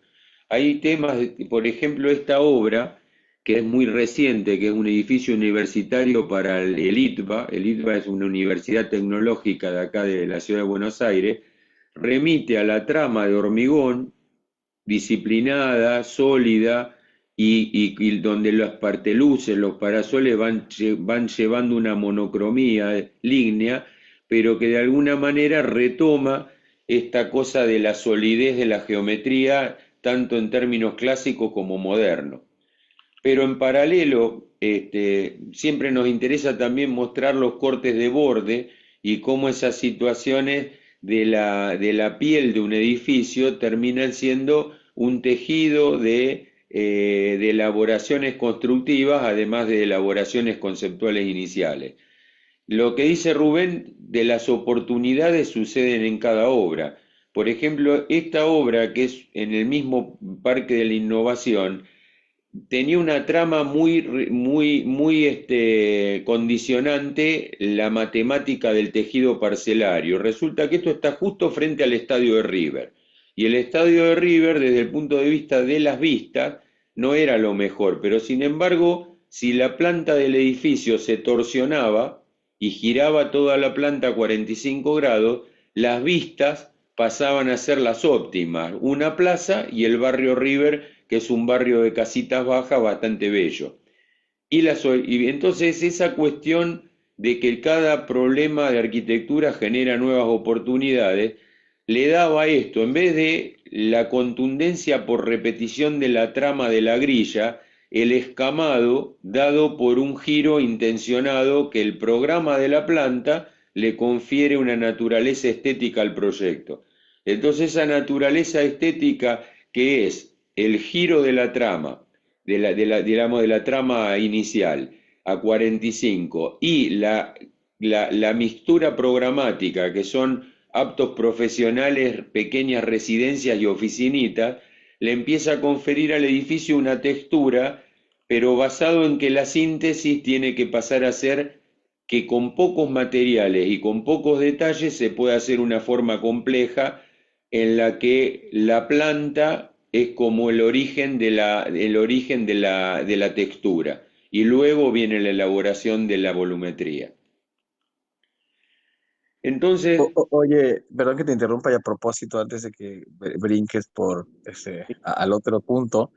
Hay temas, por ejemplo, esta obra, que es muy reciente, que es un edificio universitario para el ITBA. El ITBA es una universidad tecnológica de acá de la ciudad de Buenos Aires, remite a la trama de hormigón, disciplinada, sólida, y donde las parteluces, los parasoles van llevando una monocromía lígnea, pero que de alguna manera retoma esta cosa de la solidez de la geometría, tanto en términos clásicos como modernos. Pero en paralelo, siempre nos interesa también mostrar los cortes de borde y cómo esas situaciones de la piel de un edificio terminan siendo un tejido de elaboraciones constructivas, además de elaboraciones conceptuales iniciales. Lo que dice Rubén de las oportunidades suceden en cada obra. Por ejemplo, esta obra, que es en el mismo Parque de la Innovación, tenía una trama muy condicionante, la matemática del tejido parcelario. Resulta que esto está justo frente al estadio de River. Y el estadio de River, desde el punto de vista de las vistas, no era lo mejor, pero sin embargo, si la planta del edificio se torsionaba y giraba toda la planta a 45 grados, las vistas pasaban a ser las óptimas, una plaza y el barrio River, que es un barrio de casitas bajas bastante bello. Y entonces esa cuestión de que cada problema de arquitectura genera nuevas oportunidades, le daba esto, en vez de la contundencia por repetición de la trama de la grilla, el escamado dado por un giro intencionado que el programa de la planta le confiere una naturaleza estética al proyecto. Entonces esa naturaleza estética que es el giro de la trama, digamos, de la trama inicial a 45 y la mixtura programática, que son aptos profesionales, pequeñas residencias y oficinitas, le empieza a conferir al edificio una textura, pero basado en que la síntesis tiene que pasar a ser que con pocos materiales y con pocos detalles se puede hacer una forma compleja en la que la planta es como el origen de la textura y luego viene la elaboración de la volumetría. Entonces, Oye, perdón que te interrumpa y a propósito, antes de que brinques por al otro punto,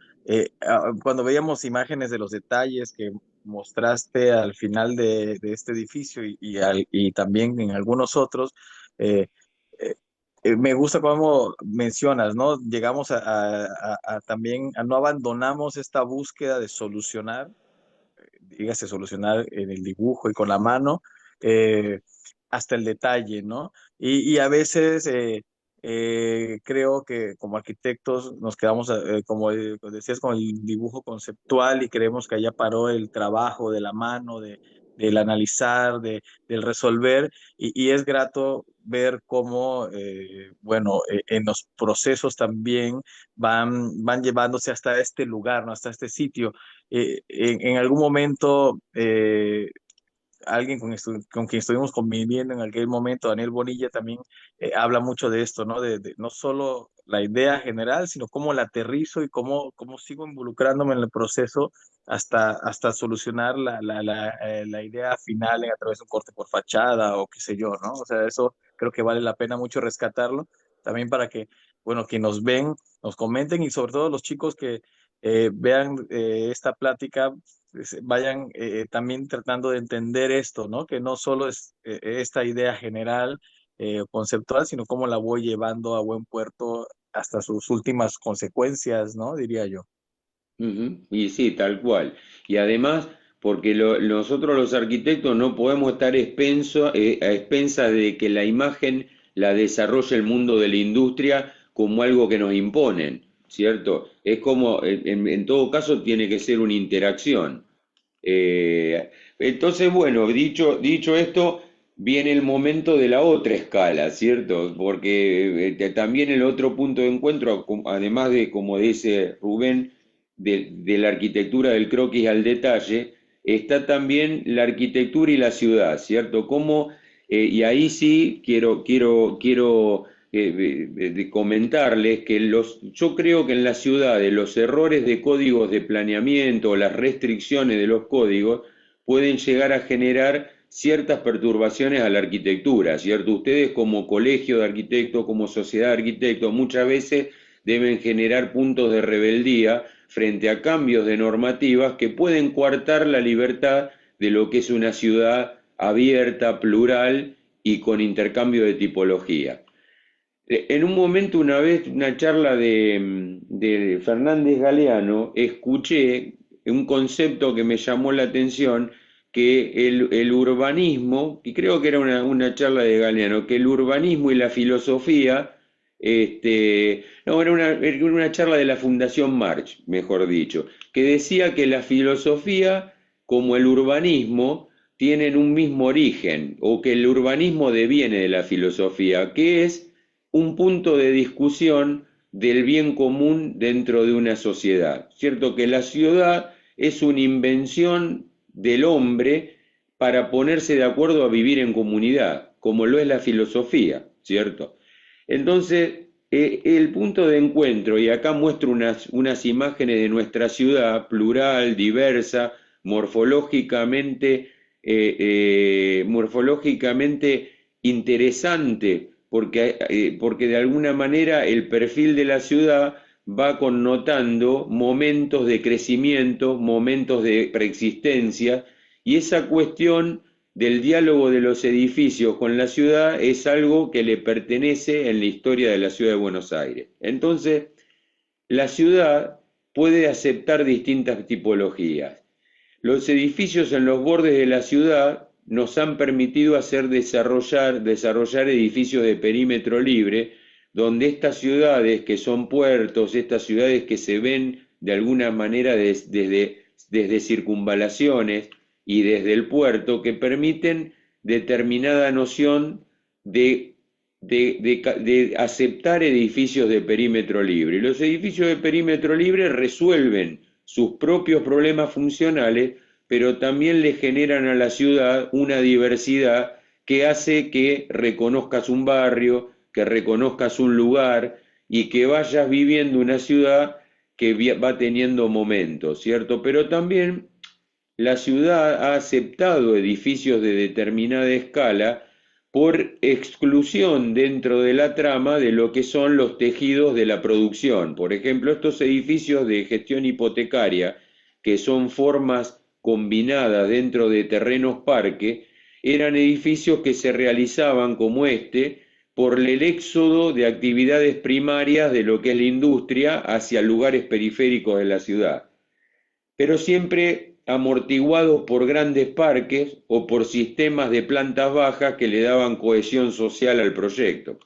cuando veíamos imágenes de los detalles que mostraste al final de este edificio y también en algunos otros, eh, eh, me gusta cómo mencionas, ¿no? Llegamos también, no abandonamos esta búsqueda de solucionar, dígase solucionar en el dibujo y con la mano, eh, hasta el detalle, ¿no? Y a veces creo que como arquitectos nos quedamos, como decías, con el dibujo conceptual y creemos que allá paró el trabajo de la mano, del analizar, del resolver, y es grato ver cómo, bueno, en los procesos también van llevándose hasta este lugar, ¿no? Hasta este sitio. En algún momento, alguien con quien estuvimos conviviendo en aquel momento, Daniel Bonilla, también habla mucho de esto, ¿no? De no solo la idea general, sino cómo la aterrizo y cómo sigo involucrándome en el proceso hasta solucionar la idea final a través de un corte por fachada o qué sé yo, ¿no? O sea, eso creo que vale la pena mucho rescatarlo, también para que, bueno, que nos ven, nos comenten y sobre todo los chicos que vean esta plática, vayan también tratando de entender esto, ¿no? Que no solo es esta idea general conceptual, sino cómo la voy llevando a buen puerto hasta sus últimas consecuencias, ¿no? Diría yo. y sí, tal cual. Y además, porque nosotros los arquitectos no podemos estar a expensas de que la imagen la desarrolle el mundo de la industria como algo que nos imponen, ¿cierto? Es como, en todo caso, tiene que ser una interacción. Entonces, bueno, dicho esto, viene el momento de la otra escala, ¿cierto? Porque también el otro punto de encuentro, además de, como dice Rubén, de la arquitectura del croquis al detalle, está también la arquitectura y la ciudad, ¿cierto? Y ahí sí quiero de comentarles que yo creo que en las ciudades los errores de códigos de planeamiento o las restricciones de los códigos pueden llegar a generar ciertas perturbaciones a la arquitectura, ¿cierto? Ustedes como colegio de arquitectos, como sociedad de arquitectos, muchas veces deben generar puntos de rebeldía frente a cambios de normativas que pueden coartar la libertad de lo que es una ciudad abierta, plural y con intercambio de tipología. En un momento, una vez, una charla de Fernández Galeano, escuché un concepto que me llamó la atención, que el urbanismo, y creo que era una charla de Galeano, que el urbanismo y la filosofía, no, era una charla de la Fundación March, mejor dicho, que decía que la filosofía como el urbanismo tienen un mismo origen, o que el urbanismo deviene de la filosofía, que es un punto de discusión del bien común dentro de una sociedad. Cierto que la ciudad es una invención del hombre para ponerse de acuerdo a vivir en comunidad, como lo es la filosofía, ¿cierto? Entonces, el punto de encuentro, y acá muestro unas imágenes de nuestra ciudad, plural, diversa, morfológicamente interesante, porque de alguna manera el perfil de la ciudad va connotando momentos de crecimiento, momentos de preexistencia, y esa cuestión del diálogo de los edificios con la ciudad es algo que le pertenece en la historia de la ciudad de Buenos Aires. Entonces, la ciudad puede aceptar distintas tipologías. Los edificios en los bordes de la ciudad nos han permitido desarrollar edificios de perímetro libre, donde estas ciudades que son puertos, estas ciudades que se ven de alguna manera desde circunvalaciones y desde el puerto, que permiten determinada noción de aceptar edificios de perímetro libre. Los edificios de perímetro libre resuelven sus propios problemas funcionales, pero también le generan a la ciudad una diversidad que hace que reconozcas un barrio, que reconozcas un lugar y que vayas viviendo una ciudad que va teniendo momentos, ¿cierto? Pero también la ciudad ha aceptado edificios de determinada escala por exclusión dentro de la trama de lo que son los tejidos de la producción. Por ejemplo, estos edificios de gestión hipotecaria, que son formas combinadas dentro de terrenos parque, eran edificios que se realizaban como por el éxodo de actividades primarias de lo que es la industria hacia lugares periféricos de la ciudad, pero siempre amortiguados por grandes parques o por sistemas de plantas bajas que le daban cohesión social al proyecto.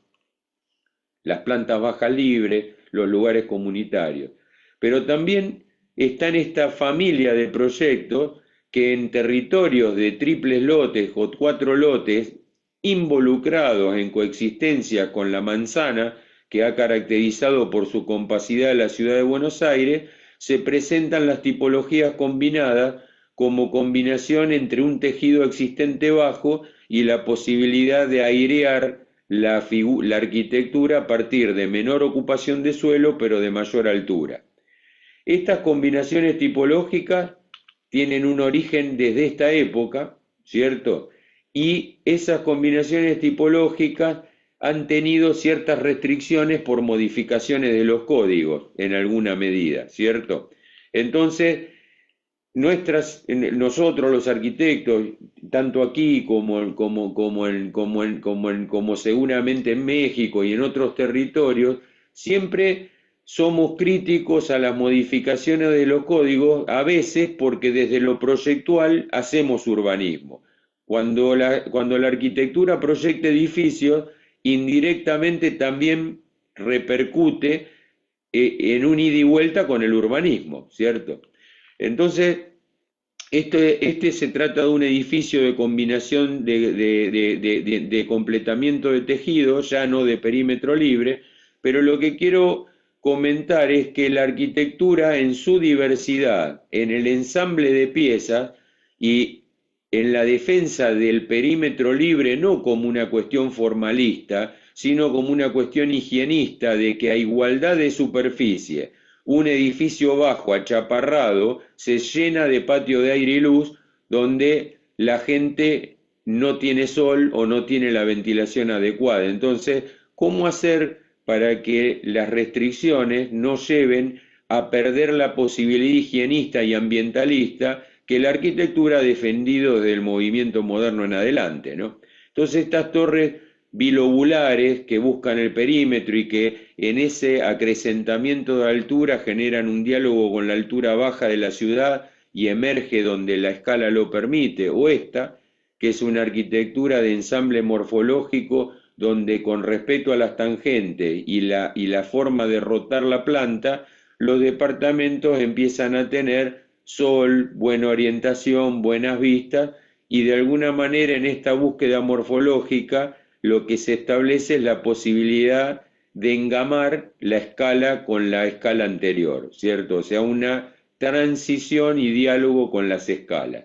Las plantas bajas libres, los lugares comunitarios. Pero también está en esta familia de proyectos que en territorios de triples lotes o 4 lotes, involucrados en coexistencia con la manzana, que ha caracterizado por su compacidad la ciudad de Buenos Aires, se presentan las tipologías combinadas como combinación entre un tejido existente bajo y la posibilidad de airear la arquitectura a partir de menor ocupación de suelo pero de mayor altura. Estas combinaciones tipológicas tienen un origen desde esta época, ¿cierto? Y esas combinaciones tipológicas han tenido ciertas restricciones por modificaciones de los códigos en alguna medida, ¿cierto? Entonces, nosotros los arquitectos, tanto aquí como seguramente en México y en otros territorios, siempre somos críticos a las modificaciones de los códigos, a veces porque desde lo proyectual hacemos urbanismo. Cuando la arquitectura proyecta edificios, indirectamente también repercute en un ida y vuelta con el urbanismo, ¿cierto? Entonces, este se trata de un edificio de combinación de completamiento de tejido, ya no de perímetro libre, pero lo que quiero comentar es que la arquitectura en su diversidad, en el ensamble de piezas y en la defensa del perímetro libre, no como una cuestión formalista, sino como una cuestión higienista de que a igualdad de superficie, un edificio bajo achaparrado se llena de patio de aire y luz donde la gente no tiene sol o no tiene la ventilación adecuada. Entonces, ¿cómo hacer para que las restricciones no lleven a perder la posibilidad higienista y ambientalista que la arquitectura ha defendido desde el movimiento moderno en adelante, ¿no? Entonces estas torres bilobulares que buscan el perímetro y que en ese acrecentamiento de altura generan un diálogo con la altura baja de la ciudad y emerge donde la escala lo permite, o esta, que es una arquitectura de ensamble morfológico donde con respeto a las tangentes y la forma de rotar la planta, los departamentos empiezan a tener sol, buena orientación, buenas vistas, y de alguna manera en esta búsqueda morfológica lo que se establece es la posibilidad de engamar la escala con la escala anterior, ¿cierto? O sea, una transición y diálogo con las escalas.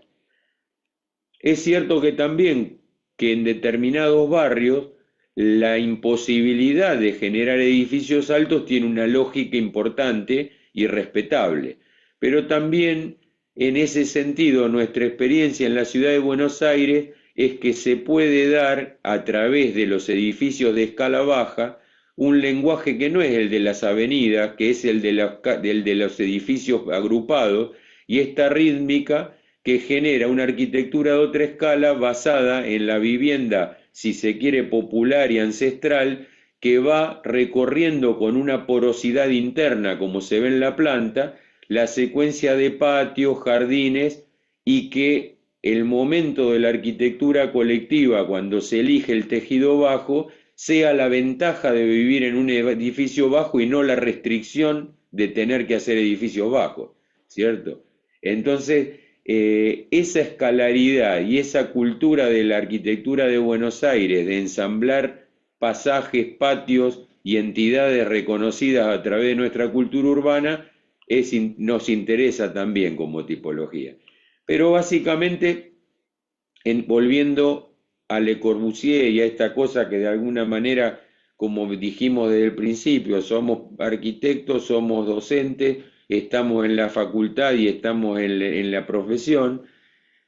Es cierto que también que en determinados barrios la imposibilidad de generar edificios altos tiene una lógica importante y respetable. Pero también, en ese sentido, nuestra experiencia en la ciudad de Buenos Aires es que se puede dar, a través de los edificios de escala baja, un lenguaje que no es el de las avenidas, que es el de los edificios agrupados, y esta rítmica que genera una arquitectura de otra escala basada en la vivienda, si se quiere, popular y ancestral, que va recorriendo con una porosidad interna, como se ve en la planta, la secuencia de patios, jardines, y que el momento de la arquitectura colectiva, cuando se elige el tejido bajo, sea la ventaja de vivir en un edificio bajo y no la restricción de tener que hacer edificios bajos, ¿cierto? Entonces, esa escalaridad y esa cultura de la arquitectura de Buenos Aires, de ensamblar pasajes, patios y entidades reconocidas a través de nuestra cultura urbana, nos interesa también como tipología. Pero básicamente, volviendo a Le Corbusier y a esta cosa que de alguna manera, como dijimos desde el principio, somos arquitectos, somos docentes, estamos en la facultad y estamos en la profesión,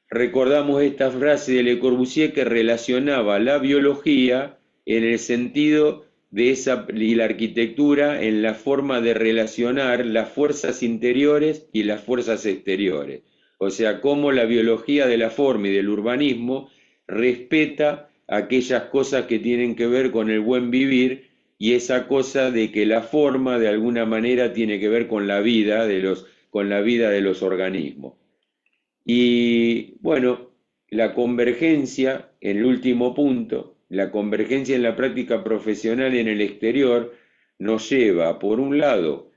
recordamos esta frase de Le Corbusier que relacionaba la biología en el sentido de y la arquitectura en la forma de relacionar las fuerzas interiores y las fuerzas exteriores. O sea, cómo la biología de la forma y del urbanismo respeta aquellas cosas que tienen que ver con el buen vivir, y esa cosa de que la forma de alguna manera tiene que ver con la vida con la vida de los organismos. Y bueno, la convergencia, en el último punto, la convergencia en la práctica profesional en el exterior nos lleva, por un lado,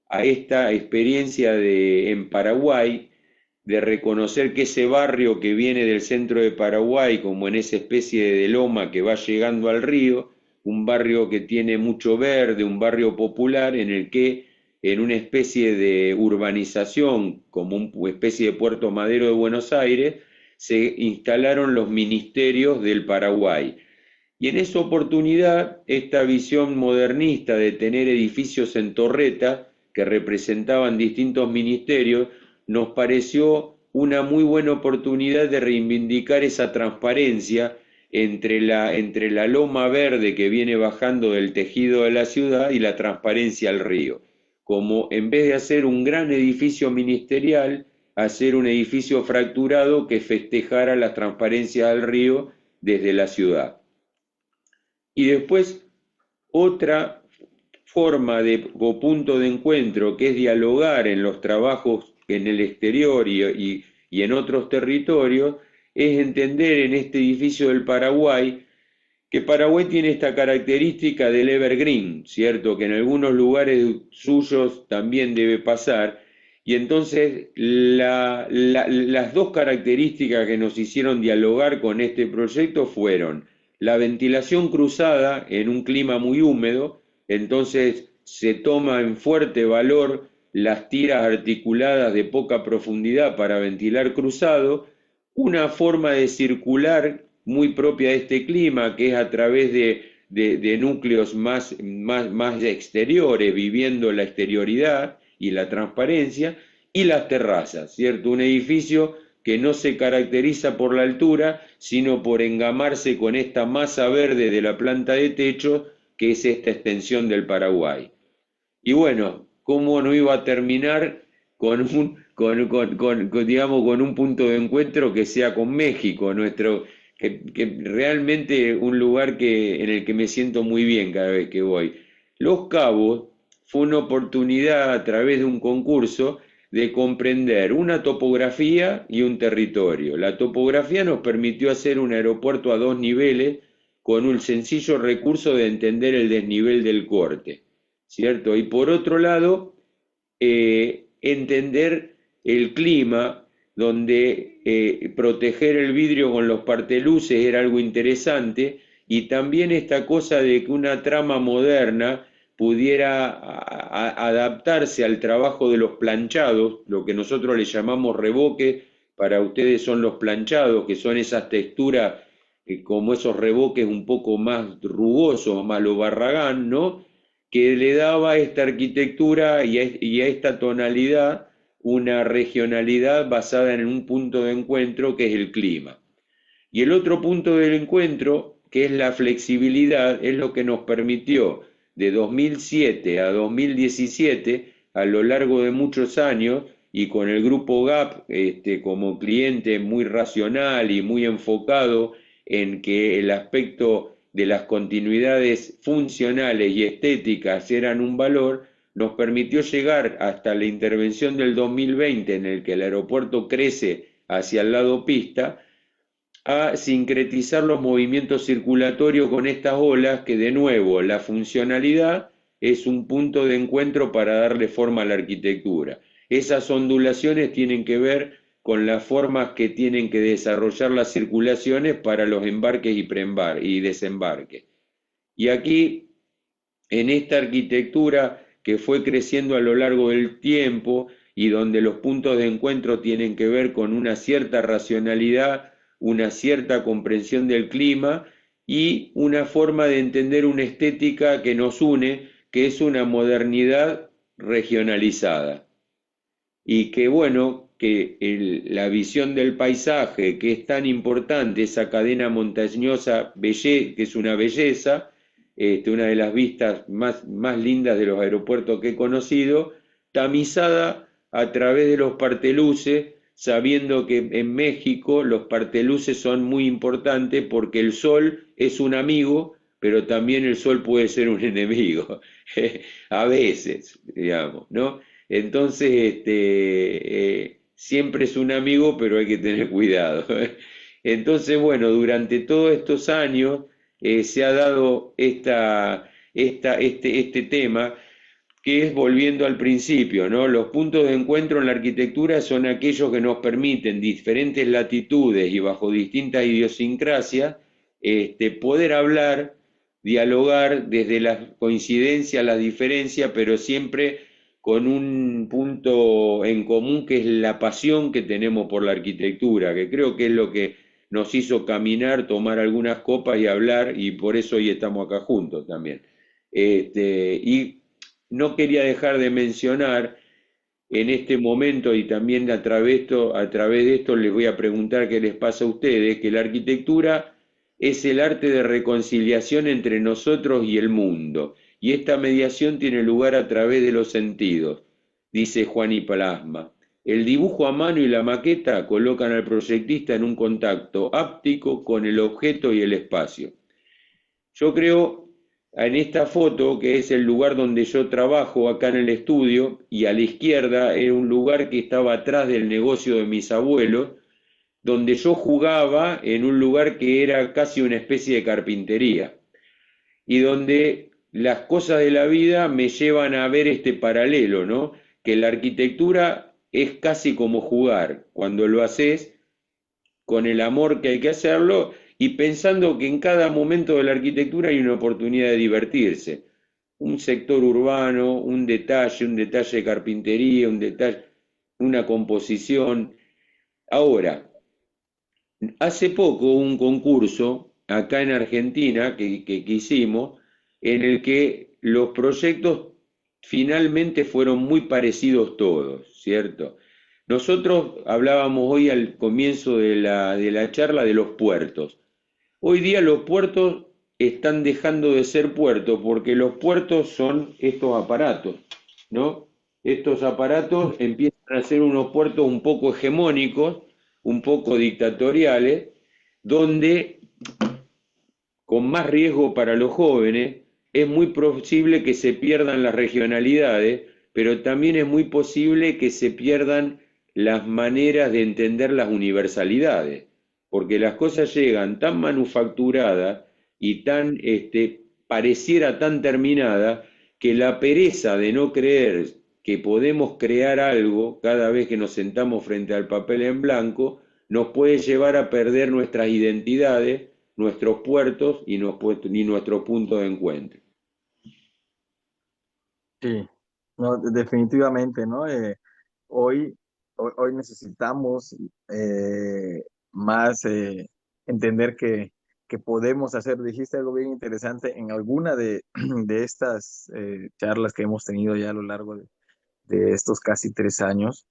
a esta experiencia en Paraguay, de reconocer que ese barrio que viene del centro de Paraguay, como en esa especie de loma que va llegando al río, un barrio que tiene mucho verde, un barrio popular en el que, en una especie de urbanización, como una especie de Puerto Madero de Buenos Aires, se instalaron los ministerios del Paraguay. Y en esa oportunidad, esta visión modernista de tener edificios en torreta que representaban distintos ministerios, nos pareció una muy buena oportunidad de reivindicar esa transparencia entre la loma verde que viene bajando del tejido de la ciudad y la transparencia al río. Como en vez de hacer un gran edificio ministerial, hacer un edificio fracturado que festejara la transparencia del río desde la ciudad. Y después, otra forma o punto de encuentro, que es dialogar en los trabajos en el exterior y en otros territorios, es entender en este edificio del Paraguay que Paraguay tiene esta característica del evergreen, ¿cierto? Que en algunos lugares suyos también debe pasar. Y entonces las dos características que nos hicieron dialogar con este proyecto fueron la ventilación cruzada en un clima muy húmedo, entonces se toma en fuerte valor las tiras articuladas de poca profundidad para ventilar cruzado, una forma de circular muy propia de este clima, que es a través de núcleos más exteriores, viviendo la exterioridad y la transparencia, y las terrazas, ¿cierto? Un edificio que no se caracteriza por la altura, sino por engamarse con esta masa verde de la planta de techo, que es esta extensión del Paraguay. Y bueno, ¿cómo no iba a terminar con digamos, con un punto de encuentro que sea con México, que realmente un lugar en el que me siento muy bien cada vez que voy? Los Cabos fue una oportunidad, a través de un concurso, de comprender una topografía y un territorio. La topografía nos permitió hacer un aeropuerto a 2 niveles con un sencillo recurso de entender el desnivel del corte, ¿cierto? Y por otro lado, entender el clima, donde proteger el vidrio con los parteluces era algo interesante, y también esta cosa de que una trama moderna pudiera adaptarse al trabajo de los planchados, lo que nosotros le llamamos revoque, para ustedes son los planchados, que son esas texturas como esos revoques un poco más rugosos, más lo Barragán, ¿no? Que le daba a esta arquitectura y a esta tonalidad una regionalidad basada en un punto de encuentro que es el clima. Y el otro punto del encuentro, que es la flexibilidad, es lo que nos permitió de 2007 a 2017, a lo largo de muchos años, y con el grupo GAP como cliente muy racional y muy enfocado en que el aspecto de las continuidades funcionales y estéticas eran un valor, nos permitió llegar hasta la intervención del 2020 en el que el aeropuerto crece hacia el lado pista, a sincretizar los movimientos circulatorios con estas olas, que de nuevo la funcionalidad es un punto de encuentro para darle forma a la arquitectura. Esas ondulaciones tienen que ver con las formas que tienen que desarrollar las circulaciones para los embarques y desembarques. Y aquí, en esta arquitectura que fue creciendo a lo largo del tiempo y donde los puntos de encuentro tienen que ver con una cierta racionalidad, una cierta comprensión del clima y una forma de entender una estética que nos une, que es una modernidad regionalizada. Y que bueno, que la visión del paisaje, que es tan importante, esa cadena montañosa, que es una belleza, una de las vistas más lindas de los aeropuertos que he conocido, tamizada a través de los parteluces, sabiendo que en México los parteluces son muy importantes porque el sol es un amigo, pero también el sol puede ser un enemigo, a veces, digamos, ¿no? Entonces, siempre es un amigo, pero hay que tener cuidado. Entonces, bueno, durante todos estos años se ha dado este tema, que es volviendo al principio, ¿no? Los puntos de encuentro en la arquitectura son aquellos que nos permiten, diferentes latitudes y bajo distintas idiosincrasias, poder hablar, dialogar desde la coincidencia, la diferencia, pero siempre con un punto en común, que es la pasión que tenemos por la arquitectura, que creo que es lo que nos hizo caminar, tomar algunas copas y hablar, y por eso hoy estamos acá juntos también. Y no quería dejar de mencionar en este momento, y también a través de esto les voy a preguntar qué les pasa a ustedes, que la arquitectura es el arte de reconciliación entre nosotros y el mundo, y esta mediación tiene lugar a través de los sentidos, dice Juan y Plasma. El dibujo a mano y la maqueta colocan al proyectista en un contacto áptico con el objeto y el espacio. Yo creo, en esta foto, que es el lugar donde yo trabajo acá en el estudio, y a la izquierda era un lugar que estaba atrás del negocio de mis abuelos, donde yo jugaba en un lugar que era casi una especie de carpintería, y donde las cosas de la vida me llevan a ver este paralelo, ¿no? Que la arquitectura es casi como jugar, cuando lo haces con el amor que hay que hacerlo y pensando que en cada momento de la arquitectura hay una oportunidad de divertirse. Un sector urbano, un detalle de carpintería, un detalle, una composición. Ahora, hace poco hubo un concurso acá en Argentina que hicimos, en el que los proyectos finalmente fueron muy parecidos todos, ¿cierto? Nosotros hablábamos hoy al comienzo de la charla de los puertos. Hoy día los puertos están dejando de ser puertos porque los puertos son estos aparatos, ¿no? Estos aparatos empiezan a ser unos puertos un poco hegemónicos, un poco dictatoriales, donde, con más riesgo para los jóvenes, es muy posible que se pierdan las regionalidades, pero también es muy posible que se pierdan las maneras de entender las universalidades, porque las cosas llegan tan manufacturadas y tan, pareciera tan terminada, que la pereza de no creer que podemos crear algo cada vez que nos sentamos frente al papel en blanco, nos puede llevar a perder nuestras identidades, nuestros puertos y nuestro punto de encuentro. Sí, no, definitivamente, ¿no? Hoy, hoy necesitamos más entender que que podemos hacer. Dijiste algo bien interesante en alguna de estas charlas que hemos tenido ya a lo largo de estos casi 3 años.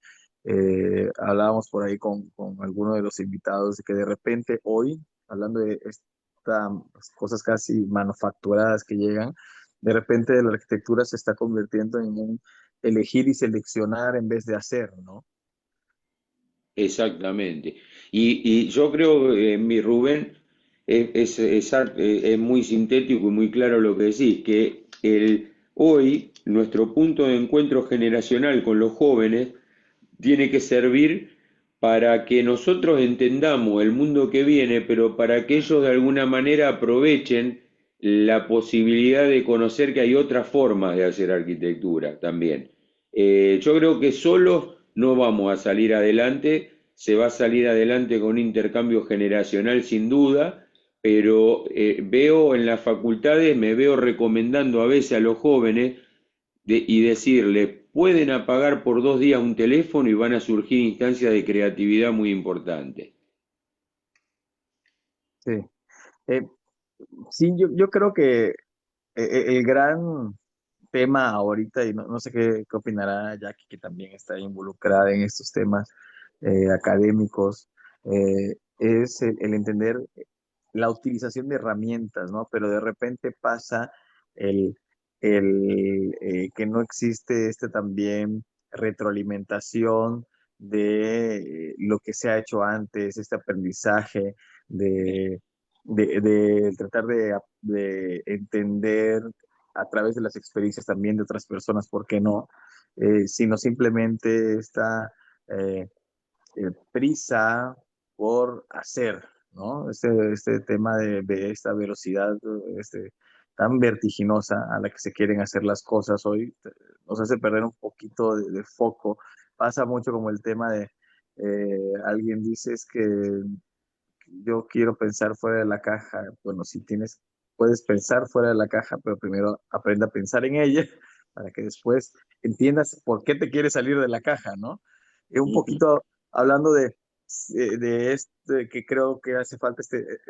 Hablábamos por ahí con alguno de los invitados de que de repente hoy, hablando de estas cosas casi manufacturadas que llegan, de repente la arquitectura se está convirtiendo en un elegir y seleccionar en vez de hacer, ¿no? Exactamente. Y yo creo, mi Rubén, es muy sintético y muy claro lo que decís, que hoy nuestro punto de encuentro generacional con los jóvenes tiene que servir para que nosotros entendamos el mundo que viene, pero para que ellos de alguna manera aprovechen la posibilidad de conocer que hay otras formas de hacer arquitectura también. Yo creo que solos no vamos a salir adelante, se va a salir adelante con un intercambio generacional sin duda, pero veo en las facultades, me veo recomendando a veces a los jóvenes y decirle, pueden apagar por 2 días un teléfono y van a surgir instancias de creatividad muy importantes. Sí. Eh, sí, yo creo que el gran tema ahorita, y no sé qué opinará Jackie, que también está involucrada en estos temas académicos, es el entender la utilización de herramientas, ¿no? Pero de repente pasa el, que no existe también retroalimentación de lo que se ha hecho antes, este aprendizaje de, de tratar de entender a través de las experiencias también de otras personas, ¿por qué no? Sino simplemente esta eh, prisa por hacer, ¿no? Este tema de esta velocidad tan vertiginosa a la que se quieren hacer las cosas hoy nos hace perder un poquito de foco. Pasa mucho como el tema de alguien dice es que yo quiero pensar fuera de la caja. Bueno, si tienes, puedes pensar fuera de la caja, pero primero aprende a pensar en ella para que después entiendas por qué te quieres salir de la caja, ¿no? Y un Ujú. poquito hablando de este que creo que hace falta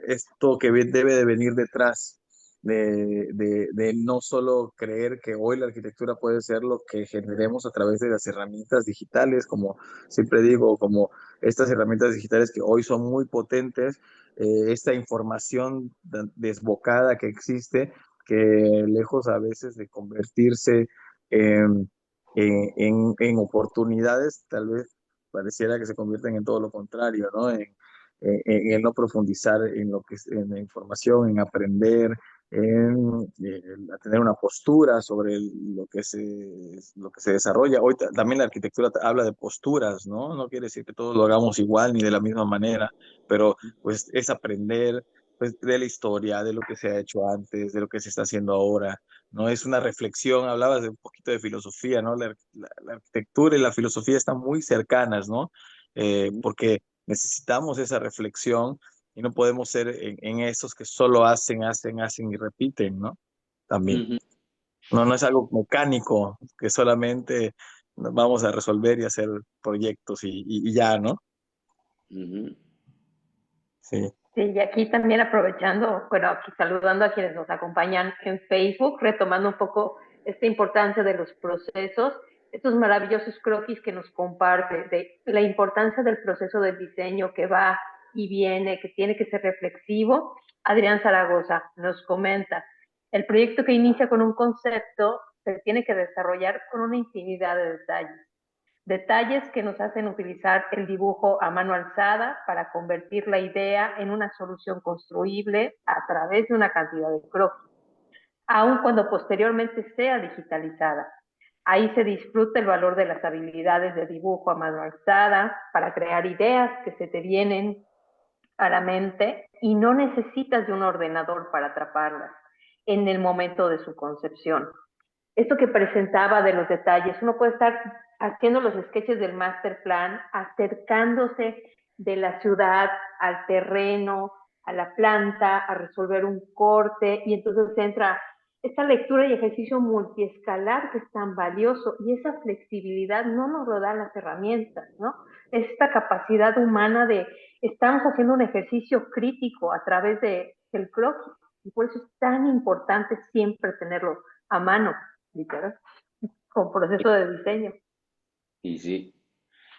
esto que debe de venir detrás de no solo creer que hoy la arquitectura puede ser lo que generemos a través de las herramientas digitales, como siempre digo, como estas herramientas digitales que hoy son muy potentes, esta información desbocada que existe, que lejos a veces de convertirse en, en oportunidades, tal vez pareciera que se convierten en todo lo contrario, ¿no? En el no profundizar en lo que es en la información, en aprender, a tener una postura sobre lo que se desarrolla. Hoy también la arquitectura habla de posturas, ¿no? No quiere decir que todos lo hagamos igual ni de la misma manera, pero pues es aprender pues, de la historia, de lo que se ha hecho antes, de lo que se está haciendo ahora, ¿no? Es una reflexión, hablabas de un poquito de filosofía, ¿no? La arquitectura y la filosofía están muy cercanas, ¿no? Porque necesitamos esa reflexión y no podemos ser en esos que solo hacen y repiten, ¿no? También. Ujú. No es algo mecánico que solamente vamos a resolver y hacer proyectos y ya, ¿no? Ujú. Sí. Sí, y aquí también aprovechando, bueno, aquí saludando a quienes nos acompañan en Facebook, retomando un poco esta importancia de los procesos, estos maravillosos croquis que nos comparte, de la importancia del proceso del diseño que va y viene, que tiene que ser reflexivo. Adrián Zaragoza nos comenta, el proyecto que inicia con un concepto se tiene que desarrollar con una infinidad de detalles. Detalles que nos hacen utilizar el dibujo a mano alzada para convertir la idea en una solución construible a través de una cantidad de croquis, aun cuando posteriormente sea digitalizada. Ahí se disfruta el valor de las habilidades de dibujo a mano alzada para crear ideas que se te vienen a la mente y no necesitas de un ordenador para atraparlas en el momento de su concepción. Esto que presentaba de los detalles, uno puede estar haciendo los sketches del master plan, acercándose de la ciudad al terreno, a la planta, a resolver un corte, y entonces entra esta lectura y ejercicio multiescalar que es tan valioso, y esa flexibilidad no nos lo dan las herramientas, ¿no? Esta capacidad humana de, estamos haciendo un ejercicio crítico a través de el croquis. Y por eso es tan importante siempre tenerlo a mano, literal, con proceso de diseño. Y sí,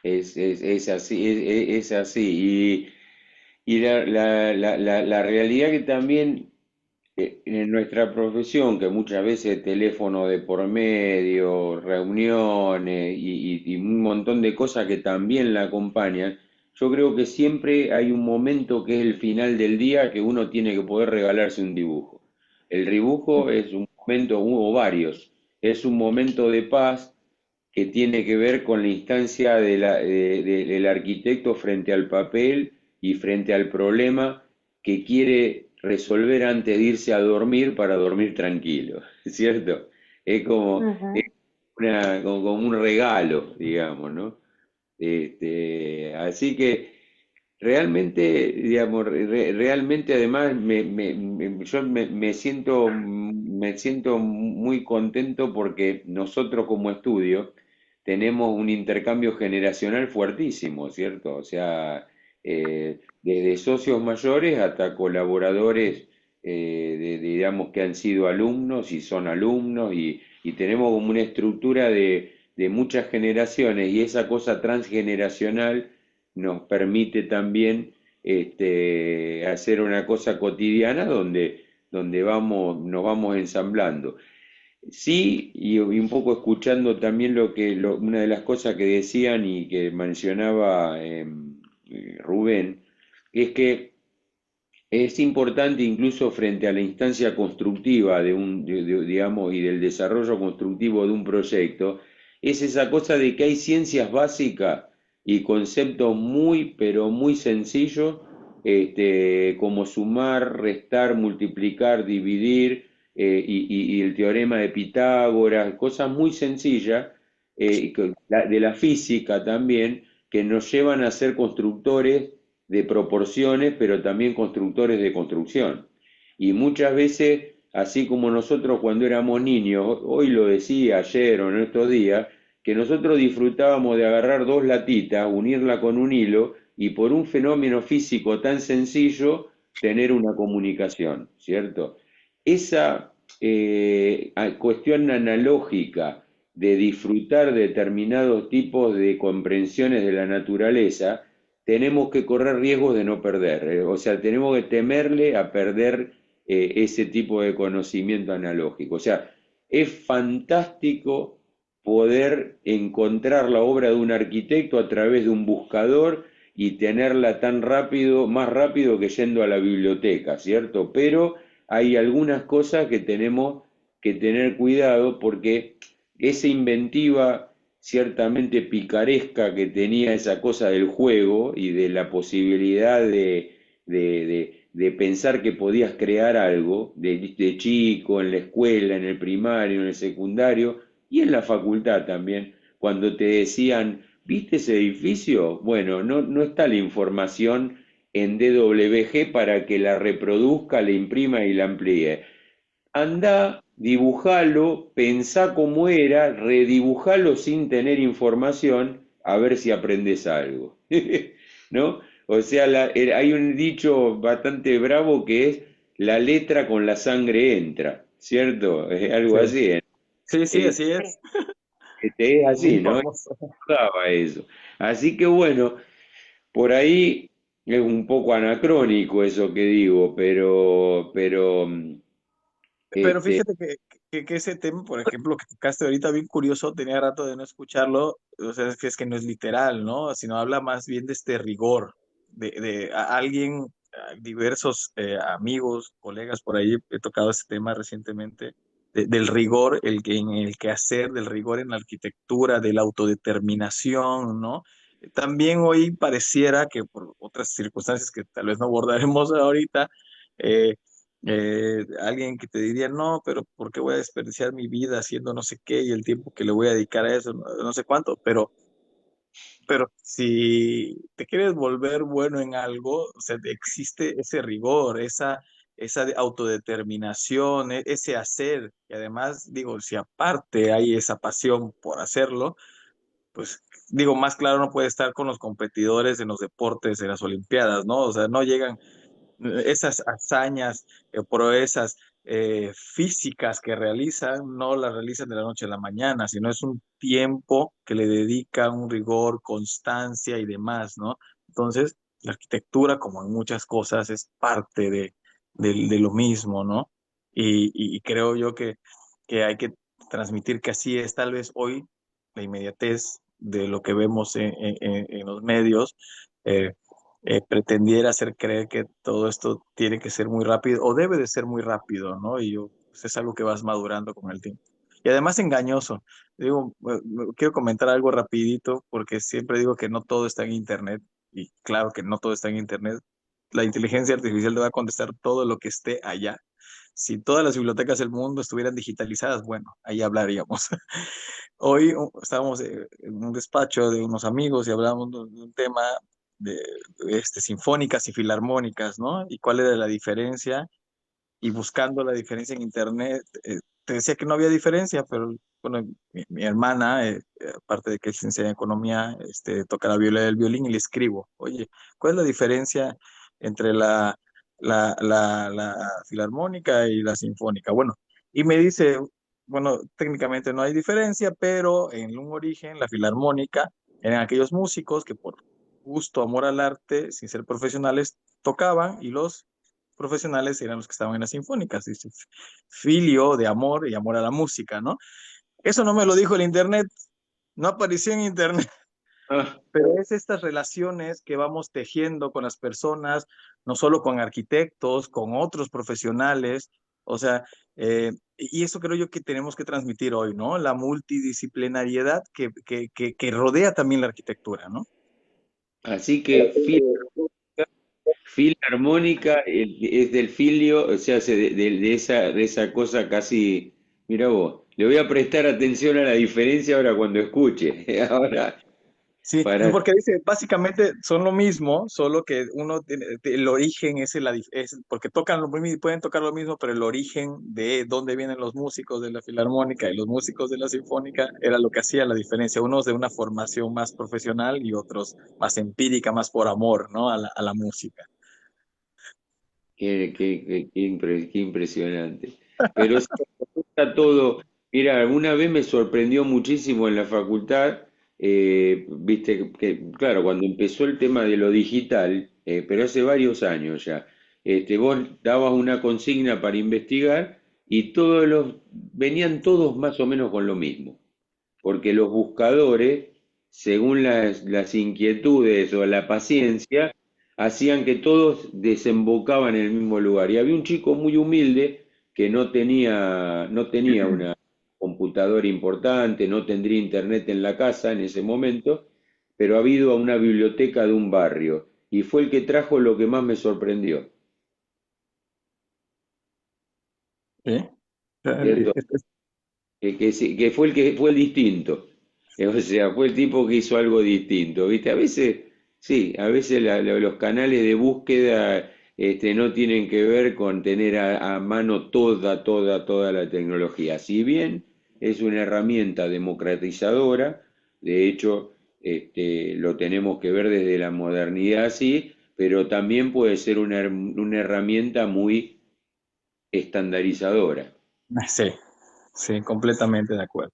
es así, es así. Y la realidad que también en nuestra profesión, que muchas veces teléfono de por medio, reuniones y un montón de cosas que también la acompañan, yo creo que siempre hay un momento que es el final del día que uno tiene que poder regalarse un dibujo. El dibujo es un momento, o varios, es un momento de paz que tiene que ver con la instancia del arquitecto frente al papel y frente al problema que quiere resolver antes de irse a dormir para dormir tranquilo, ¿cierto? Es como, es Ujú. como un regalo, digamos, ¿no? Así que realmente, digamos, realmente además yo me siento muy contento porque nosotros como estudio tenemos un intercambio generacional fuertísimo, ¿cierto? O sea, desde socios mayores hasta colaboradores, digamos, que han sido alumnos y son alumnos y tenemos como una estructura de muchas generaciones y esa cosa transgeneracional nos permite también hacer una cosa cotidiana donde nos vamos ensamblando. Sí, y un poco escuchando también una de las cosas que decían y que mencionaba Rubén, es que es importante incluso frente a la instancia constructiva digamos, y del desarrollo constructivo de un proyecto, es esa cosa de que hay ciencias básicas y conceptos muy, pero muy sencillos, como sumar, restar, multiplicar, dividir, y el teorema de Pitágoras, cosas muy sencillas, de la física también, que nos llevan a ser constructores de proporciones, pero también constructores de construcción. Y muchas veces, así como nosotros cuando éramos niños, hoy lo decía ayer o en estos días, que nosotros disfrutábamos de agarrar dos latitas, unirla con un hilo y por un fenómeno físico tan sencillo tener una comunicación, ¿cierto? Esa cuestión analógica de disfrutar determinados tipos de comprensiones de la naturaleza, tenemos que correr riesgos de no perder. O sea, tenemos que temerle a perder ese tipo de conocimiento analógico. O sea, es fantástico poder encontrar la obra de un arquitecto a través de un buscador y tenerla tan rápido, más rápido que yendo a la biblioteca, ¿cierto? Pero hay algunas cosas que tenemos que tener cuidado porque esa inventiva ciertamente picaresca que tenía esa cosa del juego y de la posibilidad de pensar que podías crear algo de chico, en la escuela, en el primario, en el secundario y en la facultad también, cuando te decían, ¿viste ese edificio? Bueno, no está la información en DWG para que la reproduzca, la imprima y la amplíe. Andá, dibujalo, pensá cómo era, redibujalo sin tener información, a ver si aprendes algo. ¿No? O sea, hay un dicho bastante bravo que es la letra con la sangre entra, ¿cierto? Es algo Sí, así, ¿eh? sí, sí, Es, así Sí. es. es Muy así, ¿no? famoso. Daba eso. Así que bueno, por ahí es un poco anacrónico eso que digo, pero Pero este, fíjate que ese tema, por ejemplo, que tocaste ahorita, bien curioso, tenía rato de no escucharlo, o sea, es que no es literal, ¿no? Sino habla más bien de este rigor, alguien, diversos amigos, colegas por ahí, he tocado ese tema recientemente, del rigor, en el quehacer, del rigor en la arquitectura, de la autodeterminación, ¿no? También hoy pareciera que por otras circunstancias que tal vez no abordaremos ahorita, eh, alguien que te diría, no, pero ¿por qué voy a desperdiciar mi vida haciendo no sé qué y el tiempo que le voy a dedicar a eso, no, no sé cuánto? Pero si te quieres volver bueno en algo, o sea, existe ese rigor, esa autodeterminación, ese hacer, y además, digo, si aparte hay esa pasión por hacerlo, pues digo, más claro no puede estar con los competidores en los deportes, en las Olimpiadas, ¿no? O sea, no llegan esas hazañas, proezas físicas que realizan, no las realizan de la noche a la mañana, sino es un tiempo que le dedican un rigor, constancia y demás, ¿no? Entonces, la arquitectura, como en muchas cosas, es parte de lo mismo, ¿no? Y creo yo que hay que transmitir que así es tal vez hoy la inmediatez de lo que vemos en los medios. eh, Pretendiera hacer creer que todo esto tiene que ser muy rápido o debe de ser muy rápido, ¿no? Y yo, pues, es algo que vas madurando con el tiempo. Y además engañoso. Digo, quiero comentar algo rapidito porque siempre digo que no todo está en Internet y claro que no todo está en Internet. La inteligencia artificial te va a contestar todo lo que esté allá. Si todas las bibliotecas del mundo estuvieran digitalizadas, bueno, ahí hablaríamos. Hoy estábamos en un despacho de unos amigos y hablábamos de un tema de sinfónicas y filarmónicas, ¿no? Y cuál era la diferencia. Y buscando la diferencia en internet, te decía que no había diferencia, pero bueno, mi hermana, aparte de que es licenciada en economía, toca la viola del violín y le escribo, oye, ¿cuál es la diferencia entre la filarmónica y la sinfónica? Bueno, y me dice, bueno, técnicamente no hay diferencia, pero en un origen, la filarmónica eran aquellos músicos que por gusto, amor al arte, sin ser profesionales, tocaban y los profesionales eran los que estaban en las sinfónicas, dice, filio de amor y amor a la música, ¿no? Eso no me lo dijo el internet, no apareció en internet, Ah, pero es estas relaciones que vamos tejiendo con las personas, no solo con arquitectos, con otros profesionales, o sea, y eso creo yo que tenemos que transmitir hoy, ¿no? La multidisciplinariedad que rodea también la arquitectura, ¿no? así que filarmónica es del filio, o sea, de esa cosa casi, mira vos, le voy a prestar atención a la diferencia ahora cuando escuche. Ahora, Sí, para porque dice, básicamente son lo mismo, solo que uno tiene, el origen es, porque tocan lo mismo, pueden tocar lo mismo, pero el origen de dónde vienen los músicos de la filarmónica y los músicos de la sinfónica era lo que hacía la diferencia, unos de una formación más profesional y otros más empírica, más por amor, ¿no? A la música. qué impresionante. Pero sí, está todo, mira, alguna vez me sorprendió muchísimo en la facultad, viste claro, cuando empezó el tema de lo digital, pero hace varios años ya, vos dabas una consigna para investigar y venían todos más o menos con lo mismo, porque los buscadores, según las inquietudes o la paciencia, hacían que todos desembocaban en el mismo lugar. Y había un chico muy humilde que no tenía una computadora importante, no tendría internet en la casa en ese momento, pero ha ido a una biblioteca de un barrio y fue el que trajo lo que más me sorprendió, ¿Sí? ¿cierto? Que fue el distinto. O sea, fue el tipo que hizo algo distinto, ¿viste? A veces, sí, a veces los canales de búsqueda no tienen que ver con tener a mano toda la tecnología. Si bien es una herramienta democratizadora, de hecho, lo tenemos que ver desde la modernidad, sí, pero también puede ser una herramienta muy estandarizadora. Sí, sí, completamente de acuerdo.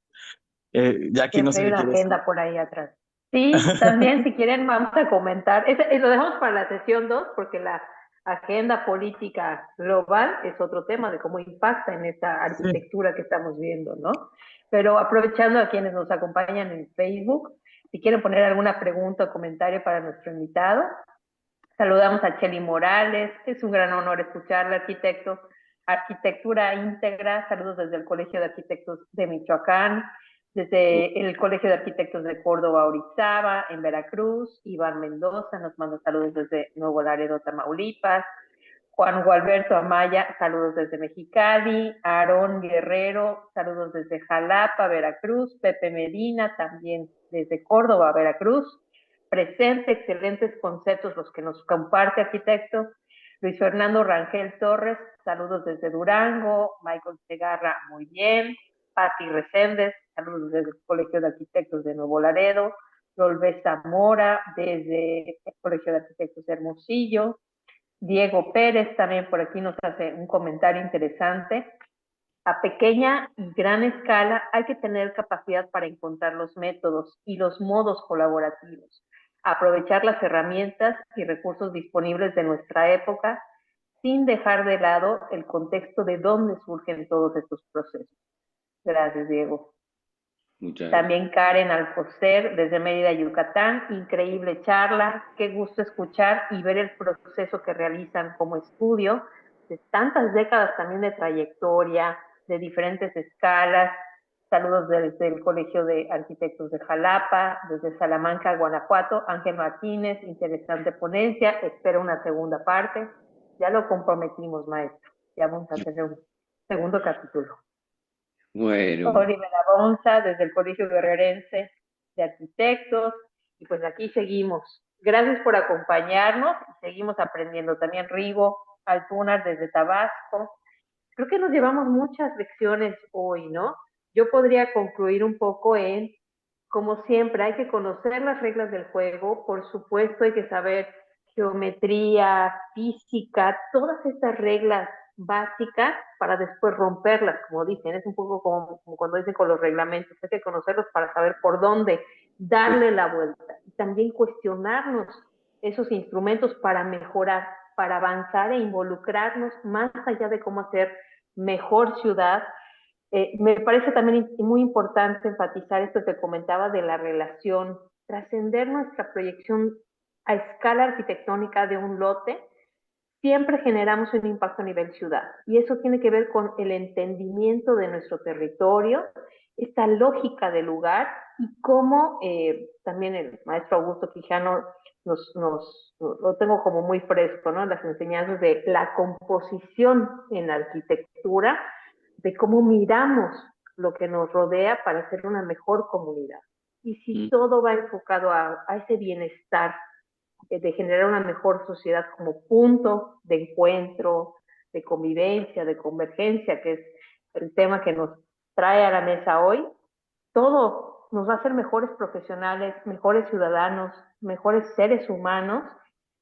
Jackie, no Siempre sé hay si una quieres. agenda por ahí atrás. Sí, también si quieren vamos a comentar, lo dejamos para la sesión 2 porque la agenda política global es otro tema de cómo impacta en esta Sí. arquitectura que estamos viendo, ¿no? Pero aprovechando a quienes nos acompañan en Facebook, si quieren poner alguna pregunta o comentario para nuestro invitado, saludamos a Chely Morales, es un gran honor escucharla, arquitecto. Arquitectura íntegra, saludos desde el Colegio de Arquitectos de Michoacán, desde el Colegio de Arquitectos de Córdoba, Orizaba, en Veracruz. Iván Mendoza nos manda saludos desde Nuevo Laredo, Tamaulipas. Juan Gualberto Amaya, saludos desde Mexicali. Aarón Guerrero, saludos desde Jalapa, Veracruz. Pepe Medina, también desde Córdoba, Veracruz. Presente, excelentes conceptos los que nos comparte, arquitecto. Luis Fernando Rangel Torres, saludos desde Durango. Michael Segarra, muy bien. Patti Reséndez, saludos desde el Colegio de Arquitectos de Nuevo Laredo. Rolve Zamora, desde el Colegio de Arquitectos de Hermosillo. Diego Pérez también por aquí nos hace un comentario interesante. A pequeña y gran escala hay que tener capacidad para encontrar los métodos y los modos colaborativos, aprovechar las herramientas y recursos disponibles de nuestra época sin dejar de lado el contexto de dónde surgen todos estos procesos. Gracias, Diego. Muchas gracias. También Karen Alcocer, desde Mérida, Yucatán. Increíble charla. Qué gusto escuchar y ver el proceso que realizan como estudio de tantas décadas también de trayectoria, de diferentes escalas. Saludos desde el Colegio de Arquitectos de Jalapa, desde Salamanca, Guanajuato. Ángel Martínez, interesante ponencia. Espero una segunda parte. Ya lo comprometimos, maestro. Ya vamos a tener un segundo capítulo. Bueno, Oliver Abonza, desde el Colegio Guerrerense de Arquitectos, y pues aquí seguimos. Gracias por acompañarnos y seguimos aprendiendo. También Rigo Altunar desde Tabasco. Creo que nos llevamos muchas lecciones hoy, ¿no? Yo podría concluir un poco en, como siempre, hay que conocer las reglas del juego, por supuesto hay que saber geometría, física, todas estas reglas básicas para después romperlas, como dicen, es un poco como cuando dicen con los reglamentos, hay que conocerlos para saber por dónde darle la vuelta y también cuestionarnos esos instrumentos para mejorar, para avanzar e involucrarnos más allá de cómo hacer mejor ciudad. Me parece también muy importante enfatizar esto que comentaba de la relación, trascender nuestra proyección a escala arquitectónica de un lote. Siempre generamos un impacto a nivel ciudad y eso tiene que ver con el entendimiento de nuestro territorio, esta lógica del lugar y cómo también el maestro Augusto Quijano lo tengo como muy fresco, ¿no? Las enseñanzas de la composición en la arquitectura, de cómo miramos lo que nos rodea para hacer una mejor comunidad. Y si todo va enfocado a ese bienestar, de generar una mejor sociedad como punto de encuentro, de convivencia, de convergencia, que es el tema que nos trae a la mesa hoy, todo nos va a hacer mejores profesionales, mejores ciudadanos, mejores seres humanos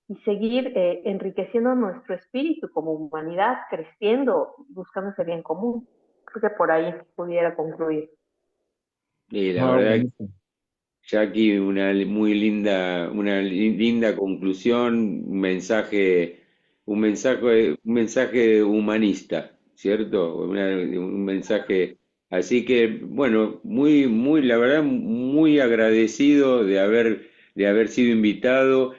y seguir enriqueciendo nuestro espíritu como humanidad, creciendo, buscando ese bien común. Creo que por ahí pudiera concluir. y la No, verdad, buenísimo. Jackie, una linda conclusión, un mensaje humanista, ¿cierto? Un mensaje. Así que, bueno, la verdad, muy agradecido de haber sido invitado.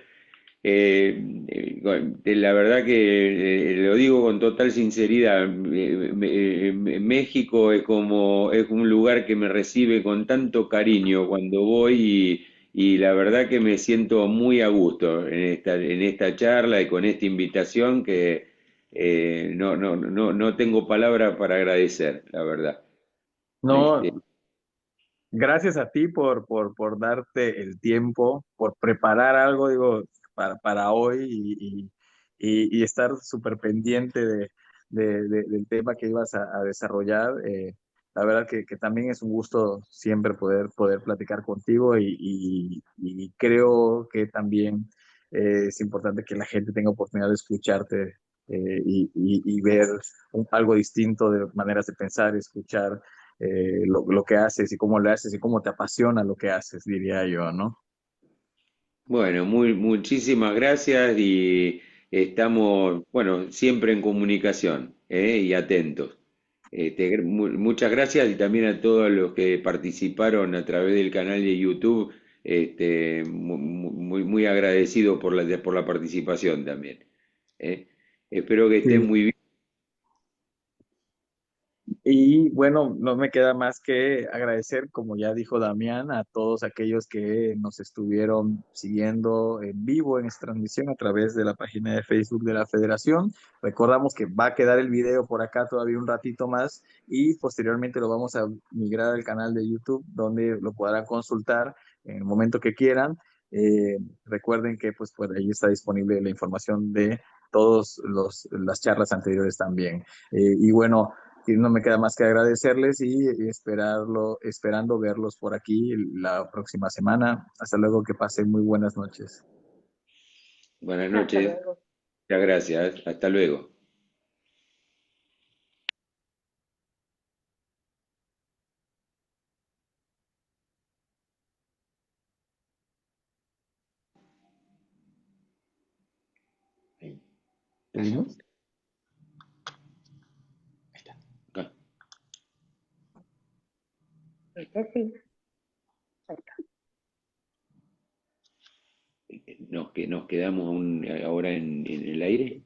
La verdad que lo digo con total sinceridad, México es un lugar que me recibe con tanto cariño cuando voy y la verdad que me siento muy a gusto en esta charla y con esta invitación que no tengo palabra para agradecer, la verdad. Este, No, gracias a ti por darte el tiempo, por preparar algo, digo, para hoy y estar súper pendiente del tema que ibas a desarrollar. La verdad que también es un gusto siempre poder platicar contigo y creo que también es importante que la gente tenga oportunidad de escucharte y ver algo distinto de maneras de pensar, escuchar lo que haces y cómo lo haces y cómo te apasiona lo que haces, diría yo, ¿no? bueno, muchísimas gracias y estamos, bueno, siempre en comunicación, y atentos. Muchas gracias y también a todos los que participaron a través del canal de YouTube, muy agradecido por la participación también. ¿Eh? Espero que estén Sí. muy bien. Y bueno, no me queda más que agradecer, como ya dijo Damián, a todos aquellos que nos estuvieron siguiendo en vivo en esta transmisión a través de la página de Facebook de la Federación. Recordamos que va a quedar el video por acá todavía un ratito más y posteriormente lo vamos a migrar al canal de YouTube donde lo podrán consultar en el momento que quieran. Recuerden que pues por ahí está disponible la información de todas las charlas anteriores también. Y bueno, y no me queda más que agradecerles y esperando verlos por aquí la próxima semana. Hasta luego, que pasen muy buenas noches. Buenas Hasta noches. luego. Muchas gracias. Hasta luego. ¿Seguimos? Acá. Sí. Nos quedamos ahora en el aire.